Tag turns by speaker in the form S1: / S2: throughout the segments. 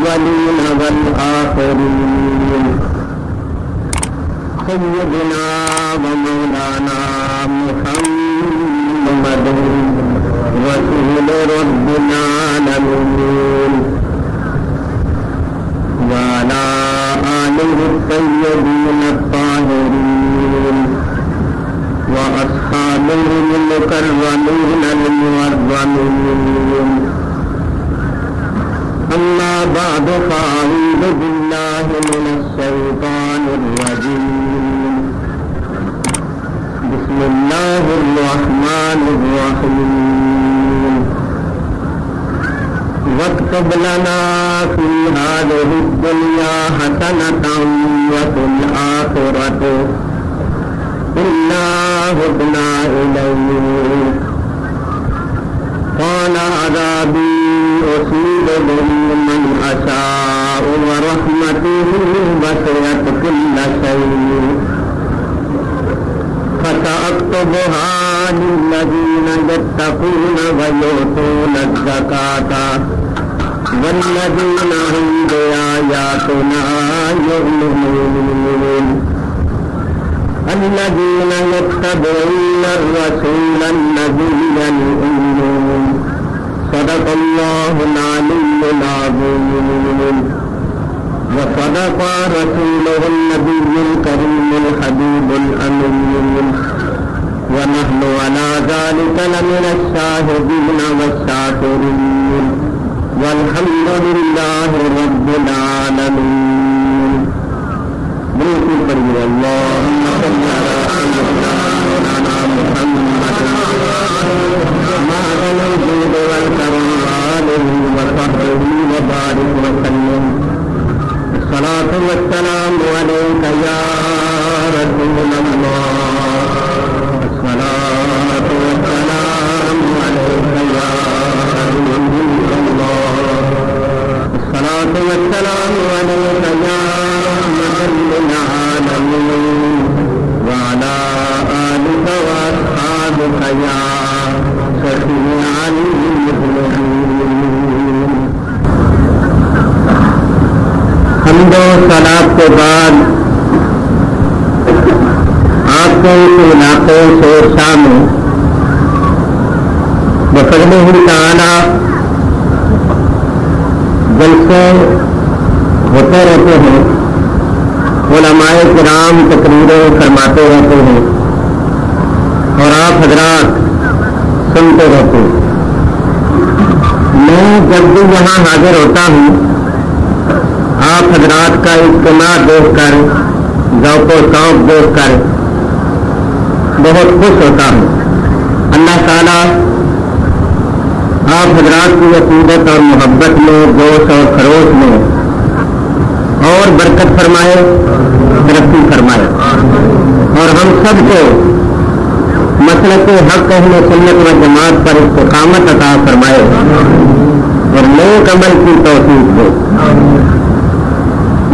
S1: الأولين والآخرين سيدنا ومولانا محمد رسول رب العالمين وعلى آله الطيبين الطاهرين وأصحابه المكرمين المعظمين أما بعد فأعوذ بالله من الشيطان الرجيم بسم الله الرحمن الرحيم واكتب لنا في هذه الدنيا حسنة وفي الآخرة إنا هدنا إليك قال عذابي أصيب به من أشاء ورحمته وسعت كل شيء فسأكتبها للذين يتقون ويؤتون الزكاة والذين هم بآياتنا يؤمنون الذين يتبعون الرسول النبي الأمي صدق الله العلي العظيم وصدق رسوله النبي الكريم الحبيب الأمين ونحن على ذلك لمن الشاهدين والشاكرين والحمد لله رب العالمين. بالکل پڑھیے اللهم صل على سيدنا مولانا محمد معدن الجود والكرم آله وصحبه وبارك وسلم. الصلاة والسلام عليك يا رسول الله. الصلاة والسلام عليك يا حبيب الله. الصلاة والسلام عليك يا العالمين وعلى آلك وأصحابك يا شفيع المذنبين. حمد و ثنا کے بعد آپ کے اس علاقے سے شام بفضل تعالی جلسے ہوتے رہتے ہیں. علماء کرام تقریریں فرماتے رہتے ہیں اور آپ حضرات سنتے رہتے ہیں. میں جب بھی یہاں حاضر ہوتا ہوں آپ حضرات کا اجتماع دیکھ کر ذوق و شوق دیکھ کر بہت خوش ہوتا ہوں. اللہ تعالیٰ آپ حضرات کی عقیدت اور محبت میں جوش اور خروش میں اور برکت فرمائے ترقی فرمائے اور ہم سب کو مسلک حق اہل سنت و جماعت پر استقامت عطا فرمائے اور نیک عمل کی توفیق دے.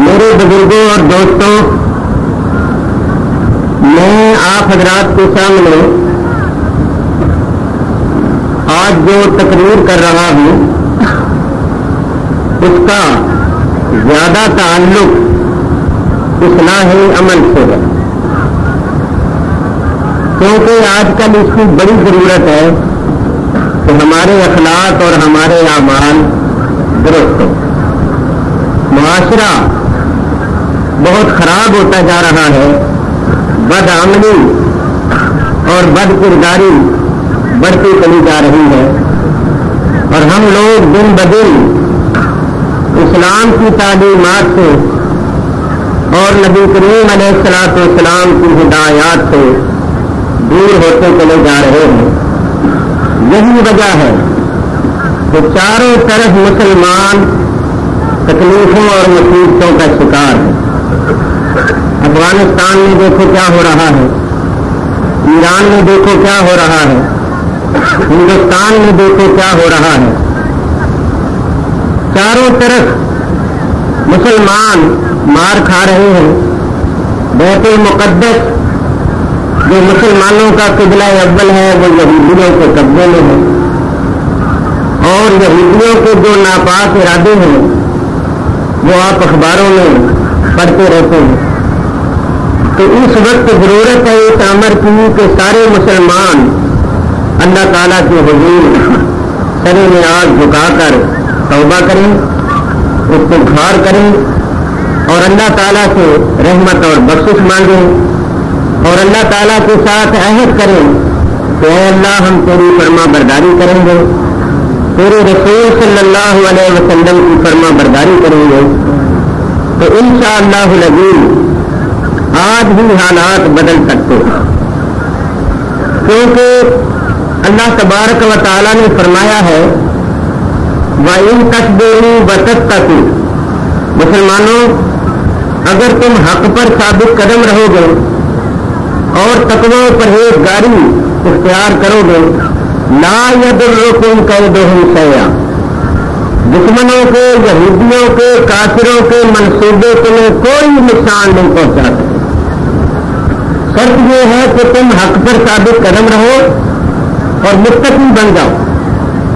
S1: میرے بزرگوں اور دوستوں، میں آپ حضرات کے سامنے آج جو تقریر کر رہا ہوں اس کا زیادہ تعلق اصلاح عمل سے ہے، کیونکہ آج کل اس کی بڑی ضرورت ہے کہ ہمارے اخلاق اور ہمارے اعمال درست ہو. معاشرہ بہت خراب ہوتا جا رہا ہے، بدعملی اور بد کرداری بڑھتی چلی جا رہی ہے اور ہم لوگ دن بدن اسلام کی تعلیمات سے اور نبی کریم علیہ الصلوۃ والسلام کی ہدایات سے دور ہوتے چلے جا رہے ہیں. یہی وجہ ہے کہ چاروں طرف مسلمان تکلیفوں اور مصیبتوں کا شکار ہے. افغانستان میں دیکھو کیا ہو رہا ہے، ایران میں دیکھو کیا ہو رہا ہے، ہندوستان میں دیکھو کیا ہو رہا ہے. چاروں طرف مسلمان مار کھا رہے ہیں. بیت المقدس جو مسلمانوں کا قبلہ اول ہے وہ یہودیوں کے قبضے میں ہے، اور یہودیوں کے جو ناپاک ارادے ہیں وہ آپ اخباروں میں پڑھتے رہتے ہیں. تو اس وقت ضرورت ہے اس امر کی کہ سارے مسلمان اللہ تعالیٰ کے حضور سر نیاز جھکا کر توبہ کریں, استغفار کریں اور اللہ تعالیٰ سے رحمت اور بخشش مانگیں اور اللہ تعالیٰ کے ساتھ عہد کریں کہ اے اللہ ہم تیری فرما برداری کریں گے, تیرے رسول صلی اللہ علیہ وسلم کی فرما برداری کریں گے. تو انشاءاللہ العزیز آج بھی حالات بدل سکتے ہیں, کیونکہ اللہ تبارک و تعالیٰ نے فرمایا ہے وَإِن تَصْبِرُوا وَتَتَّقُوا, مسلمانوں اگر تم حق پر ثابت قدم رہو گے اور تقوی و پرہیزگاری اختیار کرو گے لا يضركم كيدهم شيئا, دشمنوں کے, یہودیوں کے, کافروں کے منصوبے تمہیں کوئی نقصان نہیں پہنچا سکتے. شرط یہ ہے کہ تم حق پر ثابت قدم رہو اور متقی بن جاؤ,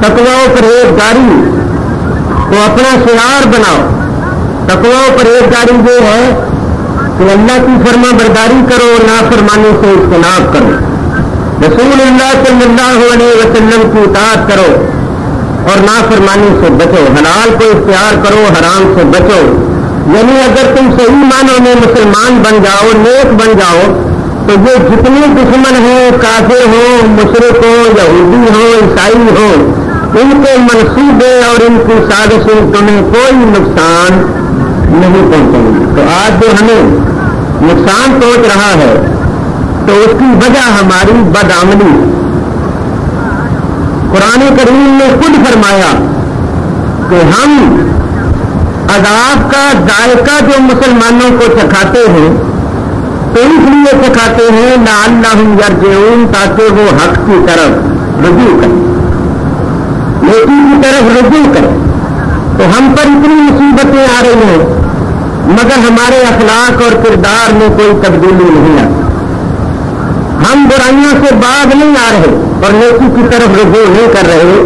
S1: تقوی و پرہیزگاری کو اپنا شعار بناؤ. تقوی و پرہیزگاری یہ ہے کہ اللہ کی فرما برداری کرو, نافرمانی سے اجتناب کرو, رسول اللہ صلی اللہ علیہ وسلم کی اطاعت کرو اور نافرمانی سے بچو, حلال کو اختیار کرو, حرام سے بچو. یعنی اگر تم صحیح معنوں میں مسلمان بن جاؤ, نیک بن جاؤ, تو یہ جتنے دشمن ہوں, کافر ہوں, مشرک ہوں, یہودی ہوں, عیسائی ہوں, ان کے منصوبے اور ان کی سازشیں تمہیں کوئی نقصان نہیں پہنچیں گی. تو آج جو ہمیں نقصان پہنچ رہا ہے تو اس کی وجہ ہماری بدعملی. قرآن کریم نے خود فرمایا کہ ہم عذاب کا ذائقہ جو مسلمانوں کو چکھاتے ہیں تو اس لیے چکھاتے ہیں لعلہم یرجعون, تاکہ وہ حق کی طرف رجوع کریں, نیکی کی طرف رجوع کریں. تو ہم پر اتنی مصیبتیں آ رہی ہیں مگر ہمارے اخلاق اور کردار میں کوئی تبدیلی نہیں آتی. ہم برائیوں سے باز نہیں آ رہے اور نیکی کی طرف رجوع نہیں کر رہے.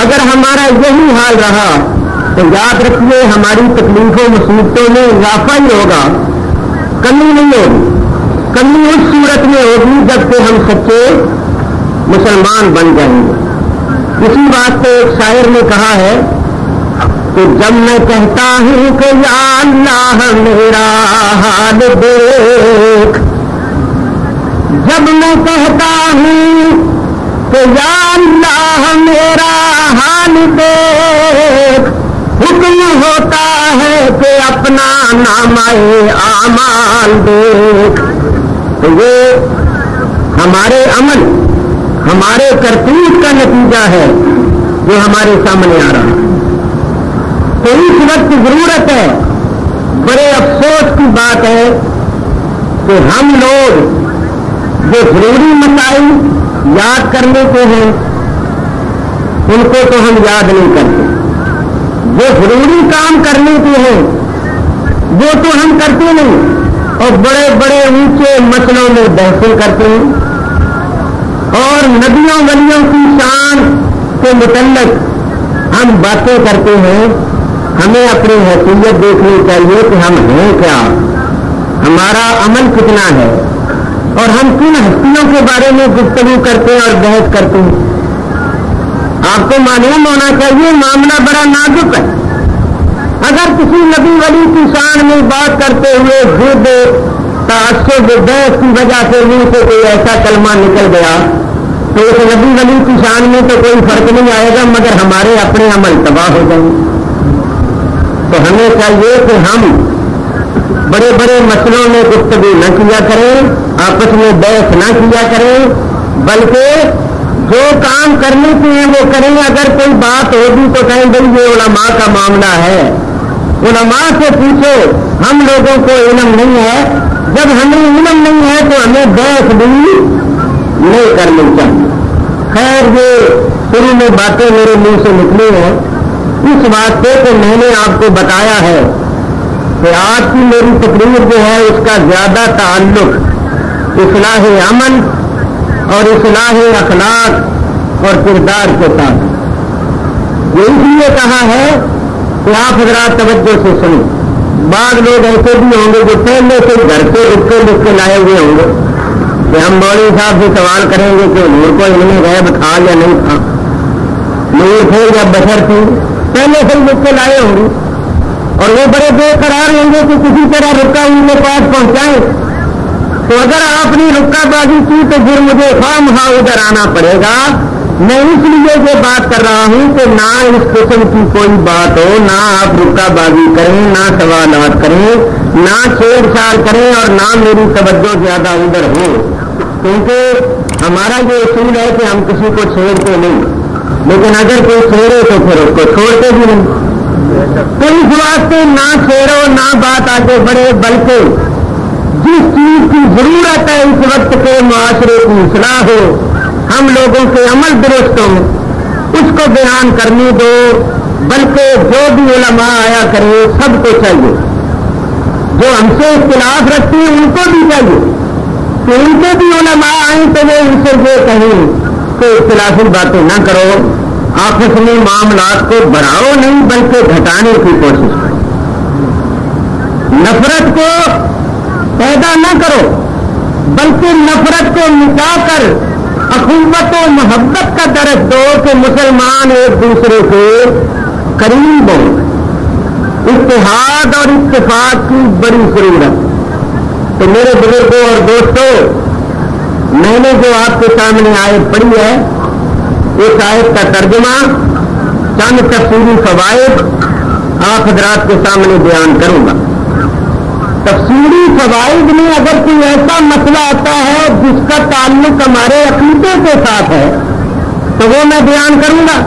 S1: اگر ہمارا یہی حال رہا تو یاد رکھیے ہماری تکلیفوں مصیبتوں میں اضافہ ہی ہوگا, کمی نہیں ہوگی. کمی اس صورت میں ہوگی جب کہ ہم سچے مسلمان بن جائیں گے. اسی بات پہ ایک شاعر نے کہا ہے کہ جب میں کہتا ہوں کہ یا اللہ میرا حال دیکھ, جب میں کہتا ہوں کہ یا اللہ میرا حال دیکھ, حکم ہوتا ہے کہ اپنا نامہ اعمال دیکھ. تو یہ ہمارے عمل, ہمارے کرتوت کا نتیجہ ہے جو ہمارے سامنے آ رہا ہے. تو اس وقت ضرورت ہے, بڑے افسوس کی بات ہے کہ ہم لوگ جو ضروری مسائل یاد کرنے کے ہیں ان کو تو ہم یاد نہیں کرتے, جو ضروری کام کرنے کے ہیں وہ تو ہم کرتے نہیں, اور بڑے بڑے اونچے مسئلوں میں بحثیں کرتے ہیں اور نبیوں ولیوں کی شان کے متعلق ہم باتیں کرتے ہیں. ہمیں اپنی حیثیت دیکھنی چاہیے کہ ہم ہیں کیا, ہمارا عمل کتنا ہے اور ہم کن ہستیوں کے بارے میں گفتگو کرتے ہیں اور بحث کرتے ہیں. آپ کو معلوم ہونا چاہیے معاملہ بڑا نازک ہے. اگر کسی نبی ولی کی شان میں بات کرتے ہوئے ضد تعصب بحث کی وجہ سے منہ سے کوئی ایسا کلمہ نکل گیا تو اس نبی ولی کی شان میں تو کوئی فرق نہیں آئے گا, مگر ہمارے اپنے عمل تباہ ہو جائیں گے. تو ہمیں چاہیے کہ ہم بڑے بڑے مسئلوں میں گفتگو نہ کیا کریں, آپس میں بحث نہ کیا کریں, بلکہ جو کام کرنے کے ہیں وہ کریں. اگر کوئی بات ہوگی تو کہیں بھائی یہ علماء کا معاملہ ہے, علماء سے پوچھو, ہم لوگوں کو علم نہیں ہے. جب ہمیں علم نہیں ہے تو ہمیں بحث بھی نہیں کرنی چاہیے. خیر یہ شروع میں باتیں میرے منہ سے نکلی ہیں اس بات پہ کہ میں نے آپ کو بتایا ہے کہ آج کی میری تقریر جو ہے اس کا زیادہ تعلق اصلاح عمل اور اصلاح اخلاق اور کردار کے ساتھ. یہ اس لیے کہا ہے کہ آپ حضرات توجہ سے سنیں. بعض لوگ ایسے بھی ہوں گے جو پہلے سے گھر سے لکھ کے لائے ہوئے ہوں گے کہ ہم مولوی صاحب سے سوال کریں گے کہ حضور کو علم غیب تھا یا نہیں تھا، نور تھے یا بشر تھے، پہلے سے لکھ کے لائے ہوں گے اور وہ بڑے بے قرار ہوں گے کہ کسی طرح رکا ان کے پاس پہنچائیں۔ تو اگر آپ نے رکا بازی کی تو پھر مجھے خواہ ادھر آنا پڑے گا۔ میں اس لیے یہ بات کر رہا ہوں کہ نہ اس قسم کی کوئی بات ہو، نہ آپ رکا بازی کریں، نہ سوالات کریں، نہ چھیڑ چھاڑ کریں اور نہ میری توجہ زیادہ ادھر ہو، کیونکہ ہمارا یہ اصول ہے کہ ہم کسی کو چھیڑتے نہیں، لیکن اگر کوئی چھیڑے تو پھر اس کو چھوڑتے بھی نہیں۔ تو اس واسطے نہ چھیڑو، نہ بات آگے بڑھے، بلکہ جس چیز کی ضرورت ہے اس وقت کے معاشرے کی اصلاح ہو، ہم لوگوں کے عمل درست ہوں، اس کو بیان کرنے دو۔ بلکہ جو بھی علماء آیا کرے سب کو چاہیے، جو ہم سے اختلاف رکھتے ہیں ان کو بھی چاہیے کہ ان کے بھی علماء آئیں تو وہ ان سے یہ کہیں کہ اختلافی باتیں نہ کرو، آپس میں معاملات کو بڑھاؤ نہیں بلکہ گھٹانے کی کوشش کرو، نفرت کو پیدا نہ کرو بلکہ نفرت کو مٹا کر اخوت و محبت کا درس دو کہ مسلمان ایک دوسرے کے قریب ہوں۔ اتحاد اور اتفاق کی بڑی ضرورت۔ تو میرے بزرگوں اور دوستوں، میں نے جو آپ کے سامنے آیت پڑھی ہے اس آیت کا ترجمہ چند تفصیلی فوائد آپ حضرات کے سامنے بیان کروں گا۔ تفصیلی فوائد میں اگر کوئی ایسا مسئلہ آتا ہے جس کا تعلق ہمارے عقیدے کے ساتھ ہے تو وہ میں بیان کروں گا،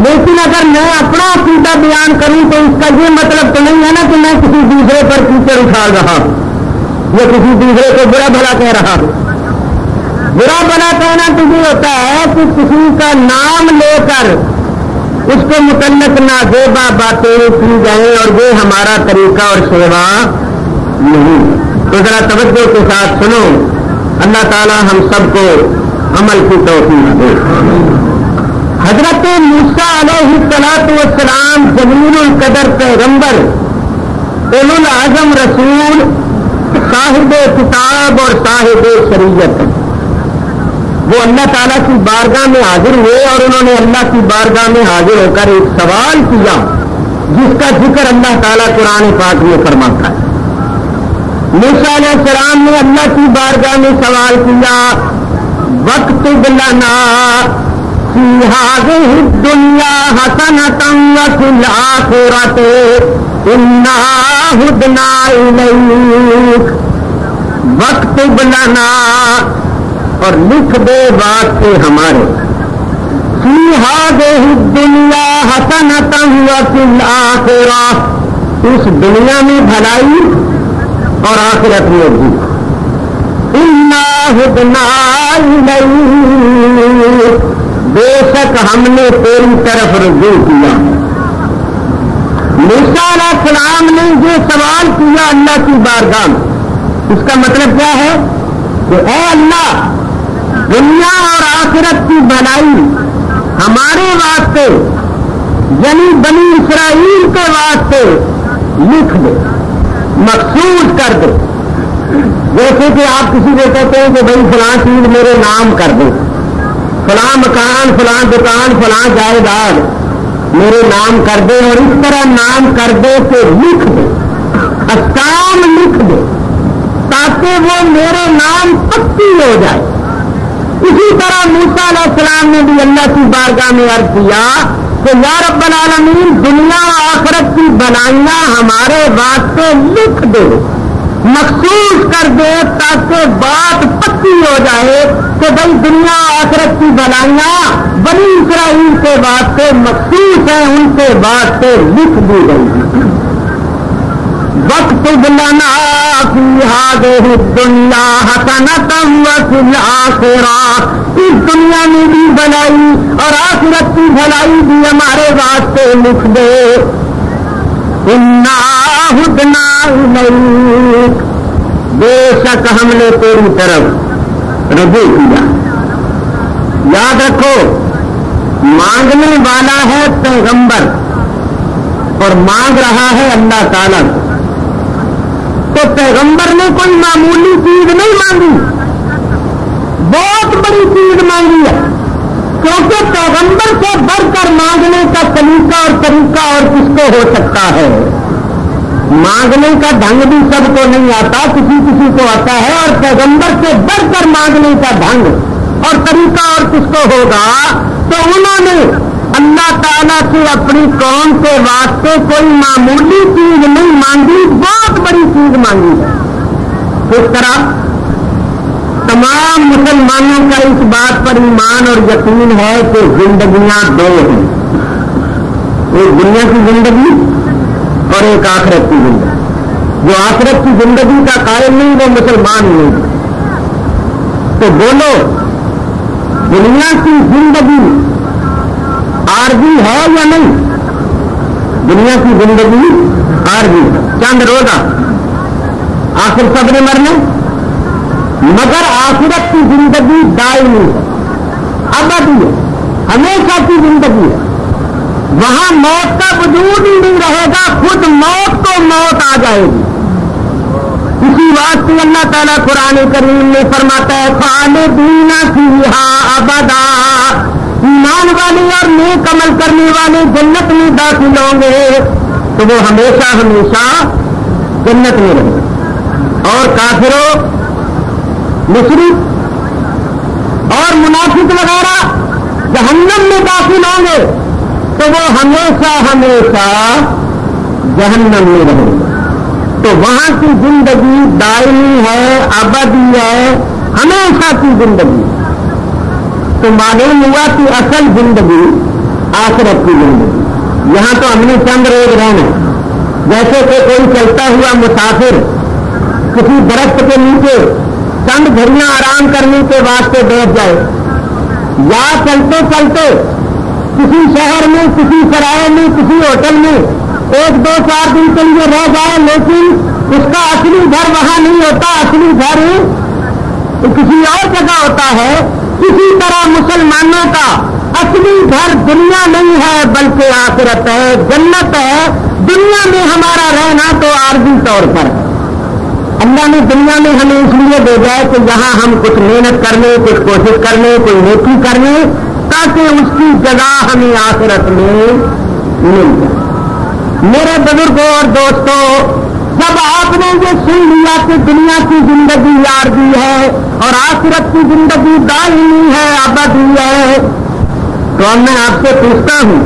S1: لیکن اگر میں اپنا عقیدہ بیان کروں تو اس کا یہ مطلب تو نہیں ہے نا کہ میں کسی دوسرے پر کیچڑ اچھال رہا ہوں یا کسی دوسرے کو برا بھلا کہہ رہا ہوں۔ برا بھلا کہنا تو یہ ہوتا ہے کہ کسی کا نام لے کر اس کو متعلق نازیبا باتیں کی جائیں، اور یہ ہمارا طریقہ اور سیوا نہیں۔ تو ذرا توجہ کے ساتھ سنو، اللہ تعالی ہم سب کو عمل کی توفیق دے۔ حضرت موسیٰ علیہ السلام جلیل القدر پیغمبر، اولو العزم رسول، صاحب کتاب اور صاحب شریعت، وہ اللہ تعالیٰ کی بارگاہ میں حاضر ہوئے اور انہوں نے اللہ کی بارگاہ میں حاضر ہو کر ایک سوال کیا جس کا ذکر اللہ تعالیٰ قرآن پاک میں فرماتا ہے۔ موسیٰ علیہ السلام نے اللہ کی بارگاہ میں سوال کیا، وَاكْتُبْ لَنَا فِي هَٰذِهِ الدُّنْيَا حَسَنَةً وَفِي الْآخِرَةِ إِنَّا هُدْنَا إِلَيْكَ وَاكْتُبْ لَنَا، اور لکھ دے واسطے ہمارے، فی هذه الدنیا حسنۃ وفی الآخرہ، اس دنیا میں بھلائی اور آخرت میں بھی، انا ہدنا الیک، بے شک ہم نے تیری طرف رجوع کیا۔ موسیٰ علیہ السلام نے یہ سوال کیا اللہ کی بارگاہ میں، اس کا مطلب کیا ہے کہ اے اللہ، دنیا اور آخرت کی بھلائی ہمارے واسطے یعنی بنی اسرائیل کے واسطے لکھ دے، مخصوص کر دے۔ جیسے کہ آپ کسی کو کہتے ہیں کہ بھائی فلاں چیز میرے نام کر دے، فلاں مکان، فلاں دکان، فلاں جائیداد میرے نام کر دے، اور اس طرح نام کر دے کہ لکھ دے، احکام لکھ دے تاکہ وہ میرے نام پکی ہو جائے۔ اسی طرح موسیٰ علیہ السلام نے بھی اللہ کی بارگاہ میں عرض کیا کہ یا رب العالمین، دنیا و آخرت کی بھلائیاں ہمارے واسطے لکھ دے، مخصوص کر دے تاکہ بات پکی ہو جائے کہ بھائی دنیا و آخرت کی بھلائیاں بنی اسرائیل کے واسطے مخصوص ہیں، ان کے واسطے لکھ دی گئی۔ وَاكْتُبْ لَنَا فِي هَٰذِهِ الدُّنْيَا حَسَنَةً وَفِي الْآخِرَةِ، اس دنیا میں بھی بھلائی اور آخرت کی بھلائی بھی ہمارے واسطے لکھ دے۔ اِنَّا هُدْنَا إِلَيْكَ، بے شک ہم نے تیری طرف رجوع کیا۔ یاد رکھو، مانگنے والا ہے پیغمبر اور مانگ رہا ہے اللہ تعالیٰ کو، تو پیغمبر نے کوئی معمولی چیز نہیں مانگی، بہت بڑی چیز مانگی ہے، کیونکہ پیغمبر سے بڑھ کر مانگنے کا طریقہ اور کس کو ہو سکتا ہے؟ مانگنے کا ڈھنگ بھی سب کو نہیں آتا، کسی کو آتا ہے، اور پیغمبر سے بڑھ کر مانگنے کا ڈھنگ اور طریقہ اور کس کو ہوگا؟ تو انہوں نے اللہ تعالیٰ سے اپنی قوم کے واسطے کوئی معمولی چیز نہیں مانگی، بہت بڑی چیز مانگی ہے۔ کس طرح؟ تمام مسلمانوں کا اس بات پر ایمان اور یقین ہے کہ زندگیاں دو ہیں، ایک دنیا کی زندگی اور ایک آخرت کی زندگی۔ جو آخرت کی زندگی کا قائل نہیں وہ مسلمان نہیں۔ تو بولو دنیا کی زندگی عارضی ہے یا نہیں؟ دنیا کی زندگی عارضی ہے، چند روزہ، آخر سب نے مرنا، مگر آخرت کی زندگی دائمی ہے، ابدی ہے، ہمیشہ کی زندگی ہے۔ وہاں موت کا وجود ہی نہیں رہے گا، خود موت کو موت آ جائے گی۔ اسی واسطے اللہ تعالیٰ قرآن کریم میں فرماتا ہے خالدین فیہا ابدا، ایمان والے اور نیک عمل کرنے والے جنت میں داخل ہوں گے تو وہ ہمیشہ ہمیشہ جنت میں رہیں گے، اور کافروں، مشرک اور منافق وغیرہ جہنم میں داخل ہوں گے تو وہ ہمیشہ ہمیشہ جہنم میں رہیں گے۔ تو وہاں کی زندگی دائمی ہے، ابدی ہے، ہمیشہ کی زندگی۔ تو معلوم ہوا کہ اصل زندگی آخرت کی زندگی۔ یہاں تو ہم نے چند روز رہنا، جیسے کہ کوئی چلتا ہوا مسافر کسی درخت کے نیچے چند گھڑیاں آرام کرنے کے واسطے بیٹھ جائے، یا چلتے چلتے کسی شہر میں، کسی سرائے میں، کسی ہوٹل میں 1-2-4 دن کے لیے رہ جائے، لیکن اس کا اصلی گھر وہاں نہیں ہوتا، اصلی گھر کسی اور جگہ ہوتا ہے۔ کسی طرح مسلمانوں کا اصلی گھر دنیا نہیں ہے بلکہ آخرت ہے، جنت ہے۔ دنیا میں ہمارا رہنا تو عارضی طور پر ہے۔ اللہ نے دنیا میں ہمیں اس لیے بھیجا ہے کہ یہاں ہم کچھ محنت کرنے، کچھ کوشش کرنے، کوئی نیکی کرنے، تاکہ اس کی جگہ ہمیں آخرت میں مل جائے۔ میرے بزرگوں اور دوستوں، جب آپ نے یہ سن لیا کہ دنیا کی زندگی عارضی ہے اور آخرت کی زندگی دائمی ہے، ابدی ہے، تو اب میں آپ سے پوچھتا ہوں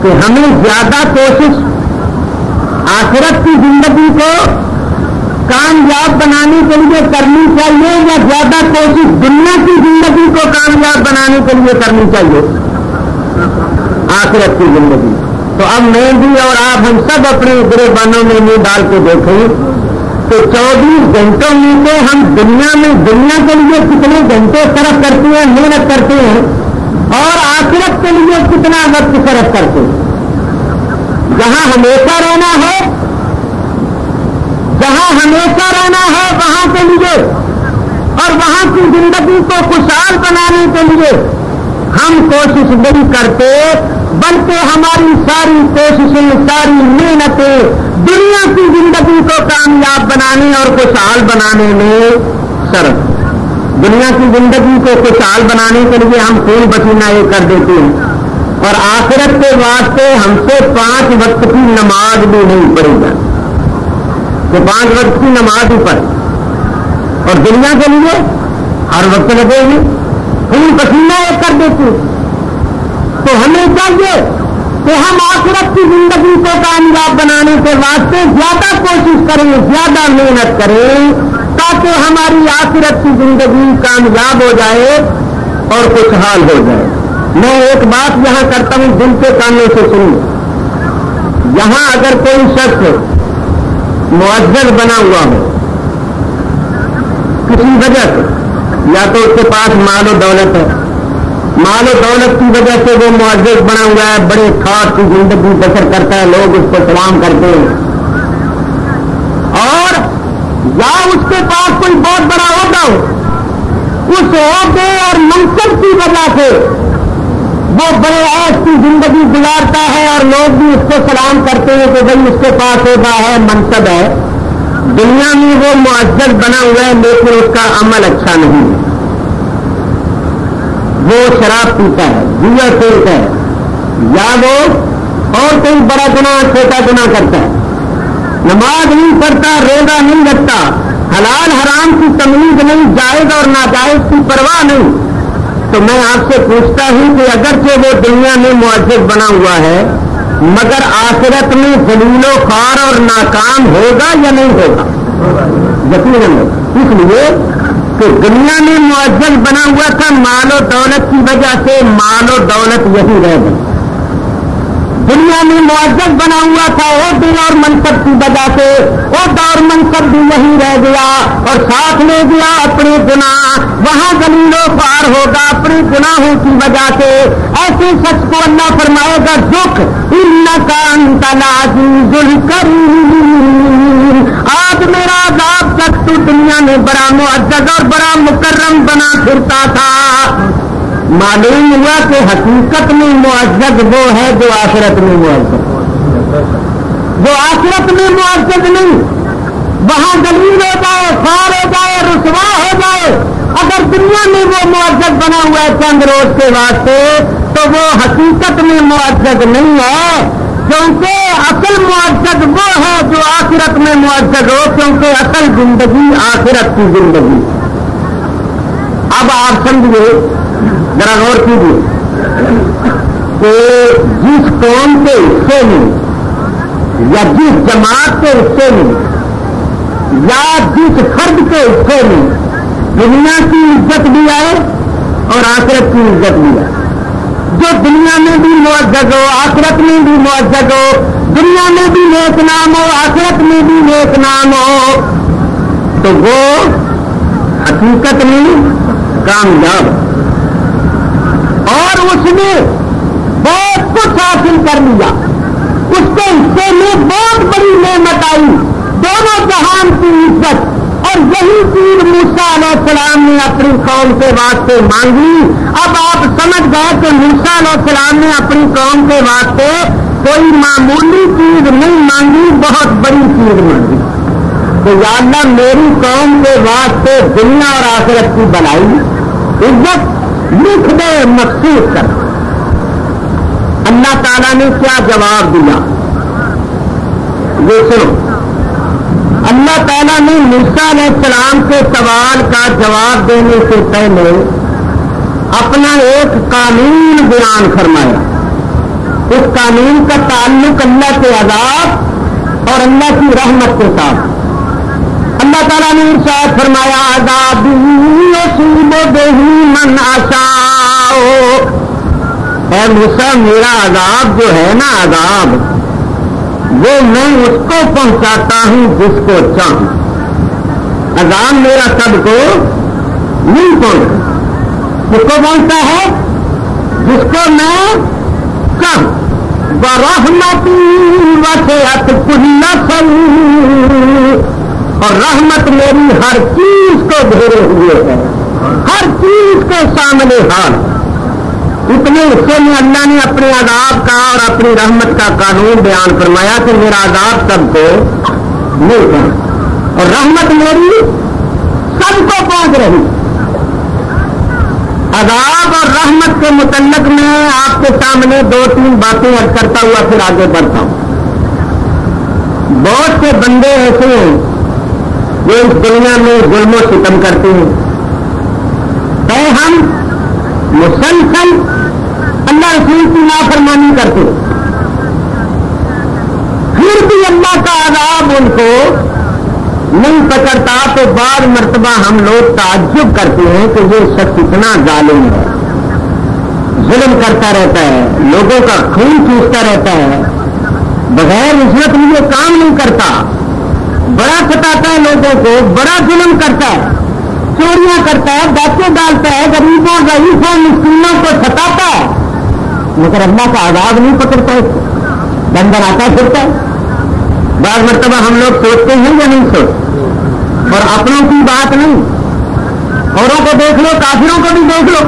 S1: کہ ہمیں زیادہ کوشش آخرت کی زندگی کو کامیاب بنانے کے لیے کرنی چاہیے یا زیادہ کوشش دنیا کی زندگی کو کامیاب بنانے کے لیے کرنی چاہیے؟ آخرت کی زندگی۔ تو اب میں بھی اور آپ ہم سب اپنے گریبانوں میں منہ ڈال کے دیکھیں تو 24 گھنٹوں میں سے ہم دنیا کے لیے کتنے گھنٹے صرف کرتے ہیں، محنت کرتے ہیں، اور آخرت کے لیے کتنا وقت صرف کرتے ہیں۔ جہاں ہمیشہ رہنا ہے، وہاں کے لیے اور وہاں کی زندگی کو خوشحال بنانے کے لیے ہم کوشش نہیں کرتے، بلکہ ہماری ساری کوششیں، ساری محنتیں دنیا کی زندگی کو کامیاب بنانے اور خوشحال بنانے میں صرف۔ دنیا کی زندگی کو خوشحال بنانے کے لیے ہم خون پسینہ یہ کر دیتے ہیں، اور آخرت کے واسطے ہم سے 5 وقت کی نماز بھی نہیں پڑھی جاتی کہ 5 وقت کی نماز ہی پڑھے، اور دنیا کے لیے ہر وقت لگے گی، خون پسینہ یہ کر دیتے۔ تو ہمیں چاہیے کہ ہم آخرت کی زندگی کو کامیاب بنانے کے واسطے زیادہ کوشش کریں، زیادہ محنت کریں، تاکہ ہماری آخرت کی زندگی کامیاب ہو جائے اور خوشحال ہو جائے۔ میں ایک بات یہاں کرتا ہوں، دل کے کانوں سے سنیں۔ یہاں اگر کوئی شخص معزز بنا ہوا ہو کسی وجہ سے، یا تو اس کے پاس مال و دولت ہے، مال و دولت کی وجہ سے وہ معزز بنا ہوا ہے، بڑے خاص کی زندگی بسر کرتا ہے، لوگ اس کو سلام کرتے ہیں، اور یا اس کے پاس کوئی بہت بڑا عہدہ ہو، اس عہدے اور منصب کی وجہ سے وہ بڑے عیش کی زندگی گزارتا ہے اور لوگ بھی اس کو سلام کرتے ہیں کہ بھائی اس کے پاس ہوگا ہے منصب ہے. دنیا میں وہ معزز بنا ہوا ہے لیکن اس کا عمل اچھا نہیں ہے. وہ شراب پیتا ہے, جوا کھیلتا ہے, یا وہ اور کوئی بڑا گناہ چھوٹا گناہ کرتا ہے, نماز نہیں پڑھتا, روزہ نہیں رکھتا, حلال حرام کی تمیز نہیں, جائز اور ناجائز کی پرواہ نہیں. تو میں آپ سے پوچھتا ہوں کہ اگرچہ وہ دنیا میں معزز بنا ہوا ہے مگر آخرت میں ذلیل و خوار اور ناکام ہوگا یا نہیں ہوگا؟ یقیناً. اس لیے کہ دنیا میں معزز بنا ہوا تھا مال و دولت کی وجہ سے, مال و دولت یہی رہ گئی. دنیا میں معزز بنا ہوا تھا عہدے اور منصب کی وجہ سے, عہدہ اور منصب بھی یہی رہ گیا اور ساتھ لے گیا اپنے گناہ. وہاں ذلیل و خوار ہوگا اپنے گناہوں کی وجہ سے. ایسے شخص کو اللہ فرمائے گا ذق انک انت العزیز الکریم, آج میرا عذاب تک تو دنیا میں بڑا معزز اور بڑا مکرم بنا پھرتا تھا. معلوم ہوا کہ حقیقت میں معزز وہ ہے جو آخرت میں معزز, جو آخرت میں معزز نہیں. وہاں ذلیل ہو جائے, خوار ہو جائے, رسوا ہو جائے, اگر دنیا میں وہ معزز بنا ہوا ہے چند روز کے واسطے تو وہ حقیقت میں معزز نہیں ہے, کیونکہ اصل معزز وہ ہے جو آخرت میں معزز ہو, کیونکہ اصل زندگی آخرت کی زندگی. اب آپ سمجھیے, ذرا غور کیجیے کہ جس قوم کے حصے میں یا جس جماعت کے حصے میں یا جس فرد کے حصے میں دنیا کی عزت بھی آئے اور آخرت کی عزت بھی آئے, جو دنیا میں بھی معزز ہو آخرت میں بھی معزز ہو, دنیا میں بھی نیک نام ہو آخرت میں بھی نیک نام ہو, تو وہ حقیقت میں کامیاب اور اس نے بہت کچھ حاصل کر لیا. اس کے حصے میں بہت بڑی نعمت آئی, دونوں جہان کی عزت, اور یہی چیز موسیٰ علیہ السلام نے اپنی قوم کے واسطے مانگی. اب آپ سمجھ گئے کہ موسیٰ علیہ السلام نے اپنی قوم کے واسطے کوئی معمولی چیز نہیں مانگی, بہت بڑی چیز مانگی. تو یا اللہ میری قوم کے واسطے دنیا اور آخرت کی بھلائی عزت لکھ دے, مخصوص کر. اللہ تعالیٰ نے کیا جواب دیا یہ سنو. اللہ تعالیٰ نے موسیٰ علیہ السلام کے سوال کا جواب دینے سے پہلے اپنا ایک قانون بیان فرمایا. اس قانون کا تعلق اللہ کے عذاب اور اللہ کی رحمت کے ساتھ. اللہ تعالیٰ نے ارشاد فرمایا عذابی یصیب بہ من اشاء, اے موسیٰ میرا عذاب جو ہے نا عذاب, وہ میں اس کو پہنچاتا ہوں جس کو چاہوں. عذاب میرا سب کو نہیں پہنچتا, کس کو پہنچتا ہے جس کو میں چاہوں. وَرَحْمَتِي وَسِعَتْ كُلَّ شَيْءٍ, اور رحمت میری ہر چیز کو گھیرے ہوئے ہے, ہر چیز کے سامنے حال. اتنے حصے میں اللہ نے اپنے عذاب کا اور اپنی رحمت کا قانون بیان فرمایا کہ میرا عذاب سب کو نہیں پہنچ اور رحمت میری سب کو پہنچ رہی. عذاب اور رحمت کے متعلق میں آپ کے سامنے 2-3 باتیں عرض کرتا ہوا پھر آگے بڑھتا ہوں. بہت سے بندے ایسے ہیں جو اس دنیا میں ظلم و ستم کرتے ہیں. اے ہم مسلسل اللہ رسول کی نافرمانی کرتے, پھر بھی اللہ کا عذاب ان کو نہیں پکڑتا, تو بعض مرتبہ ہم لوگ تعجب کرتے ہیں کہ یہ شخص اتنا ظالم ہے, ظلم کرتا رہتا ہے, لوگوں کا خون چوستا رہتا ہے, بغیر رشوت لیے کام نہیں کرتا, بڑا ستاتا ہے لوگوں کو, بڑا ظلم کرتا ہے, چوریاں کرتا ہے, ڈاکے ڈالتا ہے, غریبوں ضعیفوں مسکینوں کو ستاتا ہے, مگر اللہ کا عذاب نہیں پکڑتا, بندر آتا پھرتا ہے. بعض مرتبہ ہم لوگ سوچتے ہیں یا نہیں سوچتے, اور اپنوں کی بات نہیں, اوروں کو دیکھ لو, کافروں کو بھی دیکھ لو,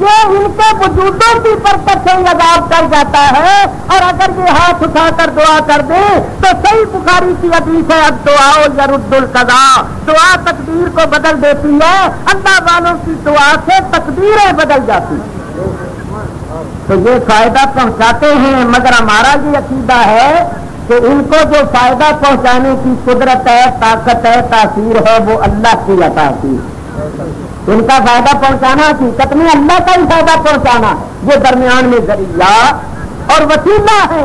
S2: یہ ان کے وجودوں کی برکت سے عذاب کر جاتا ہے. اور اگر یہ ہاتھ اٹھا کر دعا کر دے تو صحیح بخاری کی حدیث ہے دعا یرد القضاء، دعا تقدیر کو بدل دیتی ہے. اللہ والوں کی دعا سے تقدیریں بدل جاتی ہیں. تو یہ فائدہ پہنچاتے ہیں، مگر ہمارا یہ عقیدہ ہے کہ ان کو جو فائدہ پہنچانے کی قدرت ہے، طاقت ہے، تاثیر ہے، وہ اللہ کی عطا کی. ان کا فائدہ پہنچانا حقیقت میں اللہ کا ہی فائدہ پہنچانا، یہ درمیان میں ذریعہ اور وسیلہ ہے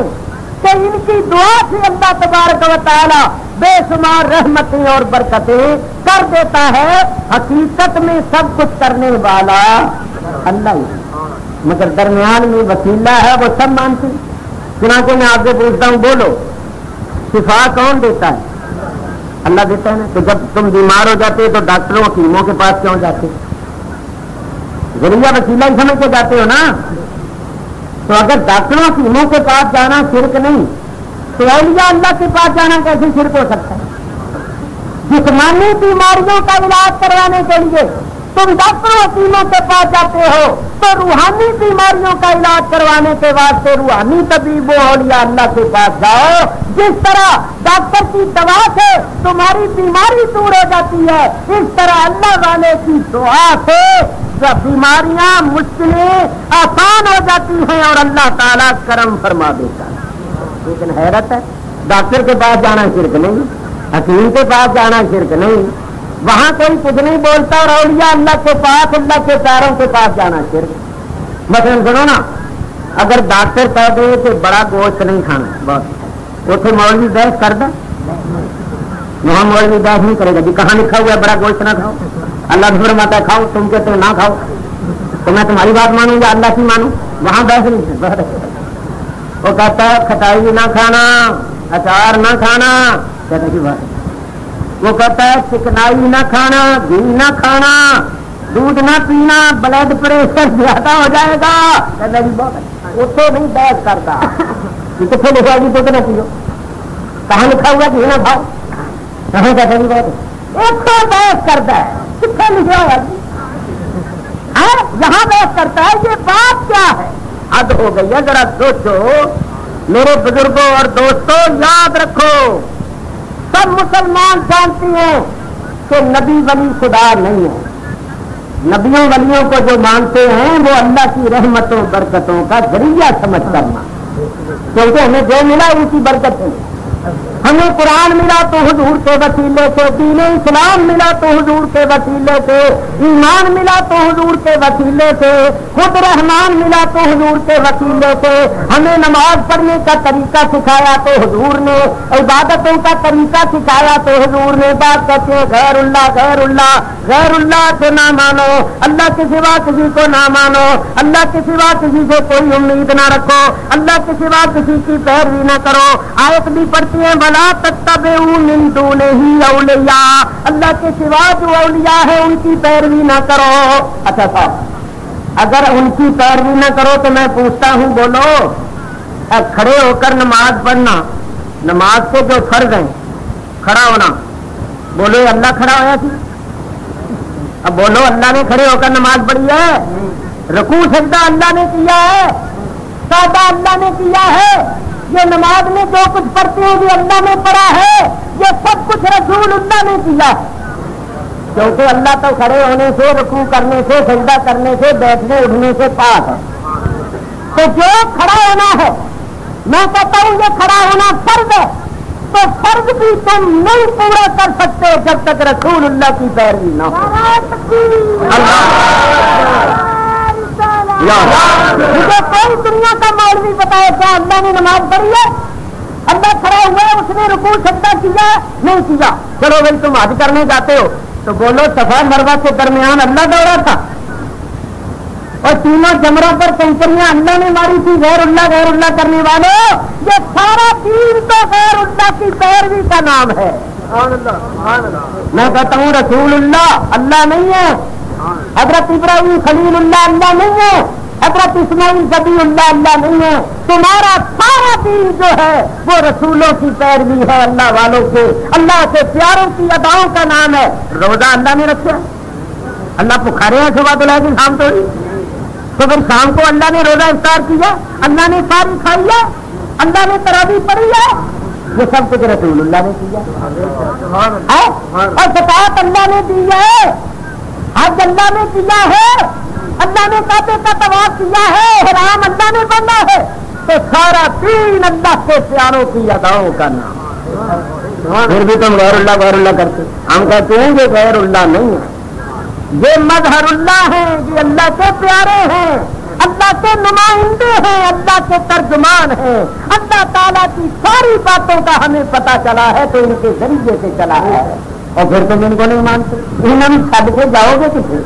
S2: کہ ان کی دعا سے اللہ تبارک و تعالی بے شمار رحمتیں اور برکتیں کر دیتا ہے. حقیقت میں سب کچھ کرنے والا اللہ ہی، مگر درمیان میں وسیلہ ہے، وہ سب مانتے ہیں. چنانچہ میں آپ سے پوچھتا ہوں، بولو شفا کون دیتا ہے؟ اللہ دیتا ہے نا. تو جب تم بیمار ہو جاتے تو ڈاکٹروں حکیموں کے پاس کیوں جاتے؟ ذریعہ وسیلہ ہی سمجھ کے جاتے ہو نا. تو اگر ڈاکٹروں حکیموں کے پاس جانا شرک نہیں تو اولیاء اللہ کے پاس جانا کیسے شرک ہو سکتا ہے؟ جسمانی بیماریوں کا علاج کروانے کے لیے تم ڈاکٹر حکیموں کے پاس جاتے ہو تو روحانی بیماریوں کا علاج کروانے کے واسطے روحانی طبیب اولیاء اللہ کے پاس جاؤ. جس طرح ڈاکٹر کی دوا سے تمہاری بیماری دور ہو جاتی ہے، اس طرح اللہ والے کی دعا سے بیماریاں مشکلیں آسان ہو جاتی ہیں اور اللہ تعالیٰ کرم فرما دیتا ہے. لیکن حیرت ہے، ڈاکٹر کے پاس جانا شرک نہیں، حکیم کے پاس جانا شرک نہیں، وہاں کوئی کچھ نہیں بولتا، اور اولیاء اللہ کے پاس اللہ کے پیروں کے پاس جانا شرک. مثلا سنو نا، اگر ڈاکٹر کہہ دے کہ بڑا گوشت نہیں کھانا، بس اتنے مولوی بحث کر دیں، وہاں مولوی بحث نہیں کرے گا جی کہاں لکھا ہوا ہے بڑا گوشت نہ کھاؤ. اللہ بھی فرماتا ہے کھاؤ، تم کہتے ہو نہ کھاؤ، تو میں تمہاری بات مانوں یا اللہ کی مانوں؟ وہاں بحث نہیں ہے. وہ کہتا ہے کھٹائی نہ کھانا، اچار نہ کھانا، کہتا کی بات ہے. وہ کہتا ہے چکنائی نہ کھانا، گھی نہ کھانا، دودھ نہ پینا، بلڈ پریشر زیادہ ہو جائے گا. کہتا جی بہت اتنے نہیں بحث کرتا. کتنے لکھا جی تو نہ پیو، کہاں لکھا ہوا گھی نہ کھاؤ؟ کہاں کہتا جی بہت ایک تو بحث کرتا ہے، کتنے لکھا ہوا جی یہاں بحث کرتا ہے. یہ بات کیا ہے؟ حد ہو گئی ہے. ذرا سوچو میرے بزرگوں اور دوستوں، یاد رکھو سب مسلمان جانتے ہیں کہ نبی ولی خدا نہیں ہے. نبیوں ولیوں کو جو مانتے ہیں وہ اللہ کی رحمتوں برکتوں کا ذریعہ سمجھ کرنا، کیونکہ ہمیں جو ملا ان کی برکت ہے. ہمیں قرآن ملا تو حضور کے وسیلے سے، دین اسلام ملا تو حضور کے وسیلے سے، ایمان ملا تو حضور کے وسیلے سے، خود رحمان ملا تو حضور کے وسیلے سے. ہمیں نماز پڑھنے کا طریقہ سکھایا تو حضور نے، عبادتوں کا طریقہ سکھایا تو حضور نے. بات کہتے ہیں غیر اللہ غیر اللہ، غیر اللہ کو نہ مانو، اللہ کے سوا کسی کو نہ مانو، اللہ کے سوا کسی سے کوئی امید نہ رکھو، اللہ کے سوا کسی کی پیروی نہ کرو. آیت بھی پڑھتی ہے وَلَا تَتَّبِعُوا مِن دُونِهِ أَوْلِيَاءَ، اللہ کے سوا جو اولیاء ہے ان کی پیروی نہ کرو. اچھا صاحب اگر ان کی پیروی نہ کرو تو میں پوچھتا ہوں، بولو کھڑے ہو کر نماز پڑھنا، نماز کے جو فرض ہیں کھڑا ہونا، بولو اللہ کھڑا ہوا سی؟ اب بولو اللہ نے کھڑے ہو کر نماز پڑھی ہے؟ رکوع سجدہ اللہ نے کیا ہے، سجدہ اللہ نے کیا ہے. یہ نماز میں جو کچھ پڑھتے ہیں یہ اللہ نے پڑھا ہے، یہ سب کچھ رسول اللہ نے کیا ہے. کیونکہ اللہ تو کھڑے ہونے سے، رکوع کرنے سے، سجدہ کرنے سے، بیٹھنے اٹھنے سے پاک ہے. تو جو کھڑا ہونا ہے، میں کہتا ہوں یہ کھڑا ہونا فرض ہے، تو فرض بھی تم نہیں پورا کر سکتے جب تک رسول اللہ کی پیروی نہ ہو. مجھے کوئی دنیا کا مولوی بتائے کیا اللہ نے نماز پڑھی ہے؟ اللہ کھڑا ہوا ہے، اس نے رکوع سجدہ کیا نہیں کیا؟ چلو بھائی تم حج کرنے جاتے ہو تو بولو صفا مروہ کے درمیان اللہ دوڑا تھا اور تینوں جمروں پر کنکریاں اللہ نے ماری تھی. غیر اللہ کرنے والوں، یہ سارا دین تو غیر اللہ کی پیروی کا نام ہے. میں کہتا ہوں رسول اللہ نہیں ہے، حضرت ابراہیم خلیل اللہ نہیں ہے، حضرت اسماعیل ذبیح اللہ نہیں ہے. تمہارا سارا دین جو ہے وہ رسولوں کی پیروی ہے، اللہ والوں کے، اللہ کے پیاروں کی اداؤں کا نام ہے. روزہ اللہ نے رکھا، اللہ پکارے ہیں صبح تو لے کے شام تو تو پھر شام کو اللہ نے روزہ افطار کیا، اللہ نے ساری کھائی ہے، اللہ نے تراویح پڑھی ہے، یہ سب کچھ رسول اللہ نے کیا اور زکات اللہ نے دی ہے، حج اللہ نے کیا ہے، اللہ نے کعبے کا طواف کیا ہے، احرام اللہ نے بنا ہے، تو سارا دین اللہ کے پیاروں کی اداؤں کا نام۔ پھر بھی تم غیر اللہ کرتے، ہم کہتے ہیں یہ غیر اللہ نہیں ہے، یہ مظہر اللہ ہیں، یہ اللہ کے پیارے ہیں، اللہ کے نمائندے ہیں، اللہ کے ترجمان ہیں، اللہ تعالیٰ کی ساری باتوں کا ہمیں پتہ چلا ہے تو ان کے ذریعے سے چلا ہے، اور پھر تم ان کو نہیں مانتے، انہیں چھڈ کے جاؤ گے کسی؟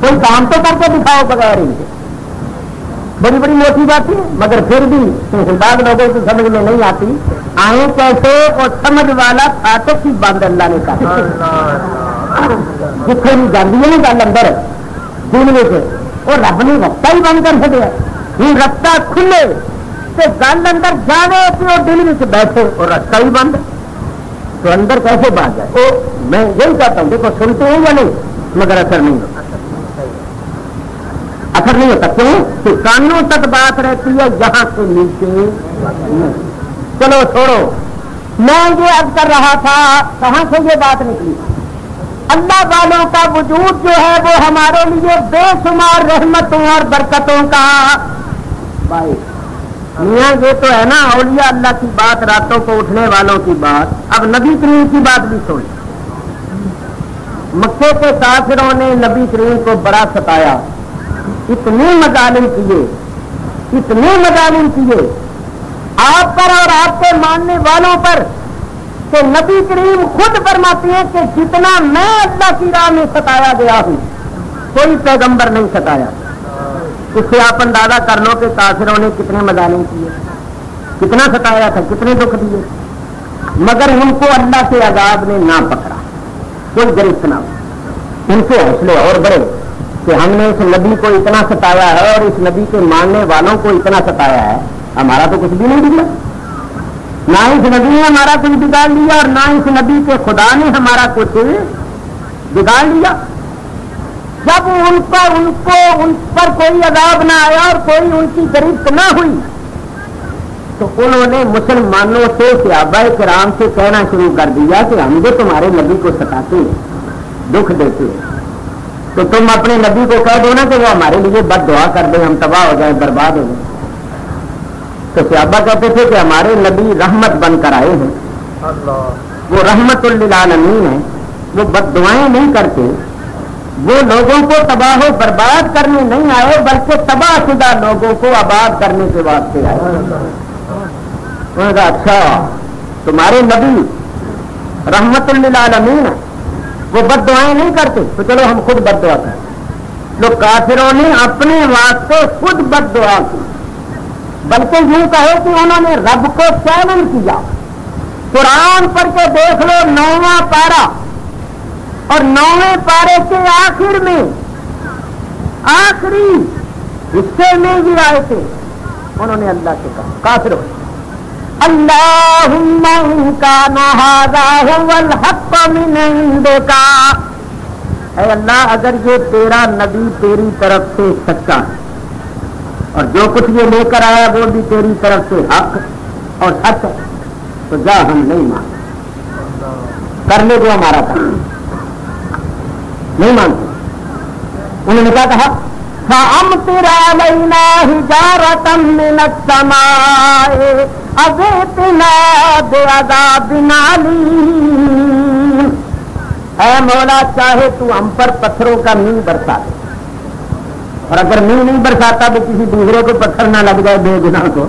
S2: کوئی کام تو کر کے دکھاؤ بغیر ان کے۔ بڑی بڑی موٹی باتیں مگر پھر بھی بعض لوگوں کو سمجھ میں نہیں آتی، آئیں کیسے اور سمجھ والا تھا تو کی بند اللہ نے کہا جتنے بھی جاتی ہے نا گل اندر دن میں سے وہ رب نے رستہ ہی بند کر سکے، یہ رستہ کھلے تو گل اندر جانے کہ وہ دل میں بیٹھے اور رستہ ہی بند تو اندر کیسے بات جائے؟ وہ میں یہی چاہتا ہوں، دیکھو سنتے ہیں یا نہیں مگر اثر نہیں ہوتا، اثر نہیں ہوتا کیوں کہ کانوں تک بات رہتی ہے، یہاں سے نیچے۔ چلو چھوڑو، میں یہ عرض کر رہا تھا کہاں سے یہ بات نکلی، اللہ والوں کا وجود جو ہے وہ ہمارے لیے بے شمار رحمتوں اور برکتوں کا بھائی میاں یہ تو ہے نا اولیاء اللہ کی بات، راتوں کو اٹھنے والوں کی بات، اب نبی کریم کی بات بھی سن۔ مکے کے کافروں نے نبی کریم کو بڑا ستایا، اتنے مظالم کیے آپ پر اور آپ کے ماننے والوں پر کہ نبی کریم خود فرماتے ہیں کہ جتنا میں اللہ کی راہ میں ستایا گیا ہوں کوئی پیغمبر نہیں ستایا۔ اس سے آپ اندازہ کر لو کہ کافروں نے کتنے مظالم کیے، کتنا ستایا تھا، کتنے دکھ دیے، مگر ان کو اللہ کے عذاب نے نہ پکڑا، کوئی گرفت نہ ہو۔ ان کے حوصلے اور بڑے کہ ہم نے اس نبی کو اتنا ستایا ہے اور اس نبی کے ماننے والوں کو اتنا ستایا ہے، ہمارا تو کچھ بھی نہیں بگڑا، نہ اس نبی نے ہمارا کچھ بگاڑ لیا اور نہ اس نبی کے خدا نے ہمارا کچھ بگاڑ لیا۔ جب ان پر کوئی عذاب نہ آیا اور کوئی ان کی گرفت نہ ہوئی تو انہوں نے مسلمانوں سے صحابہ کرام سے کہنا شروع کر دیا کہ ہم جو تمہارے نبی کو ستاتے ہیں، دکھ دیتے ہیں، تو تم اپنے نبی کو کہہ دو نا کہ وہ ہمارے لیے بد دعا کر دیں، ہم تباہ ہو جائیں، برباد ہو جائیں۔ تو صحابہ کہتے تھے کہ ہمارے نبی رحمت بن کر آئے ہیں، وہ رحمت للعالمین ہیں، وہ بد دعائیں نہیں کرتے، وہ لوگوں کو تباہ و برباد کرنے نہیں آئے بلکہ تباہ شدہ لوگوں کو آباد کرنے کے واسطے آئے۔ انہوں نے کہا اچھا تمہارے نبی رحمت للعالمین ہیں، وہ بد دعائیں نہیں کرتے، تو چلو ہم خود بد دعا کریں۔ لوگ کافروں نے اپنے واسطے خود بد دعا کی، بلکہ یوں کہو کہ انہوں نے رب کو چیلنج کیا۔ قرآن پڑھ کے دیکھ لو 9واں پارہ اور 9ویں پارے کے آخر میں آخری حصے میں یہ آئے تھے، انہوں نے اللہ سے کہا کافر ہو اللہم ان کان ھذا ھو الحق من عندک، اے اللہ اگر یہ تیرا نبی تیری طرف سے سچا ہے اور جو کچھ یہ لے کر آیا وہ بھی تیری طرف سے حق اور سچ ہے تو جا ہم نہیں مانتے، کرنے کو ہمارا کام نہیں مانتے۔ انہوں نے کیا کہا فَأَمْطِرْ عَلَيْنَا حِجَارَةً مِّنَ السَّمَاءِ أَوْ ائْتِنَا بِعَذَابٍ أَلِيمٍ، اے مولا چاہے تو ہم پر پتھروں کا مینہ برسا دے، اور اگر مینہ نہیں برساتا تو کسی دوسرے کو پتھر نہ لگ جائے بے گناہ کو،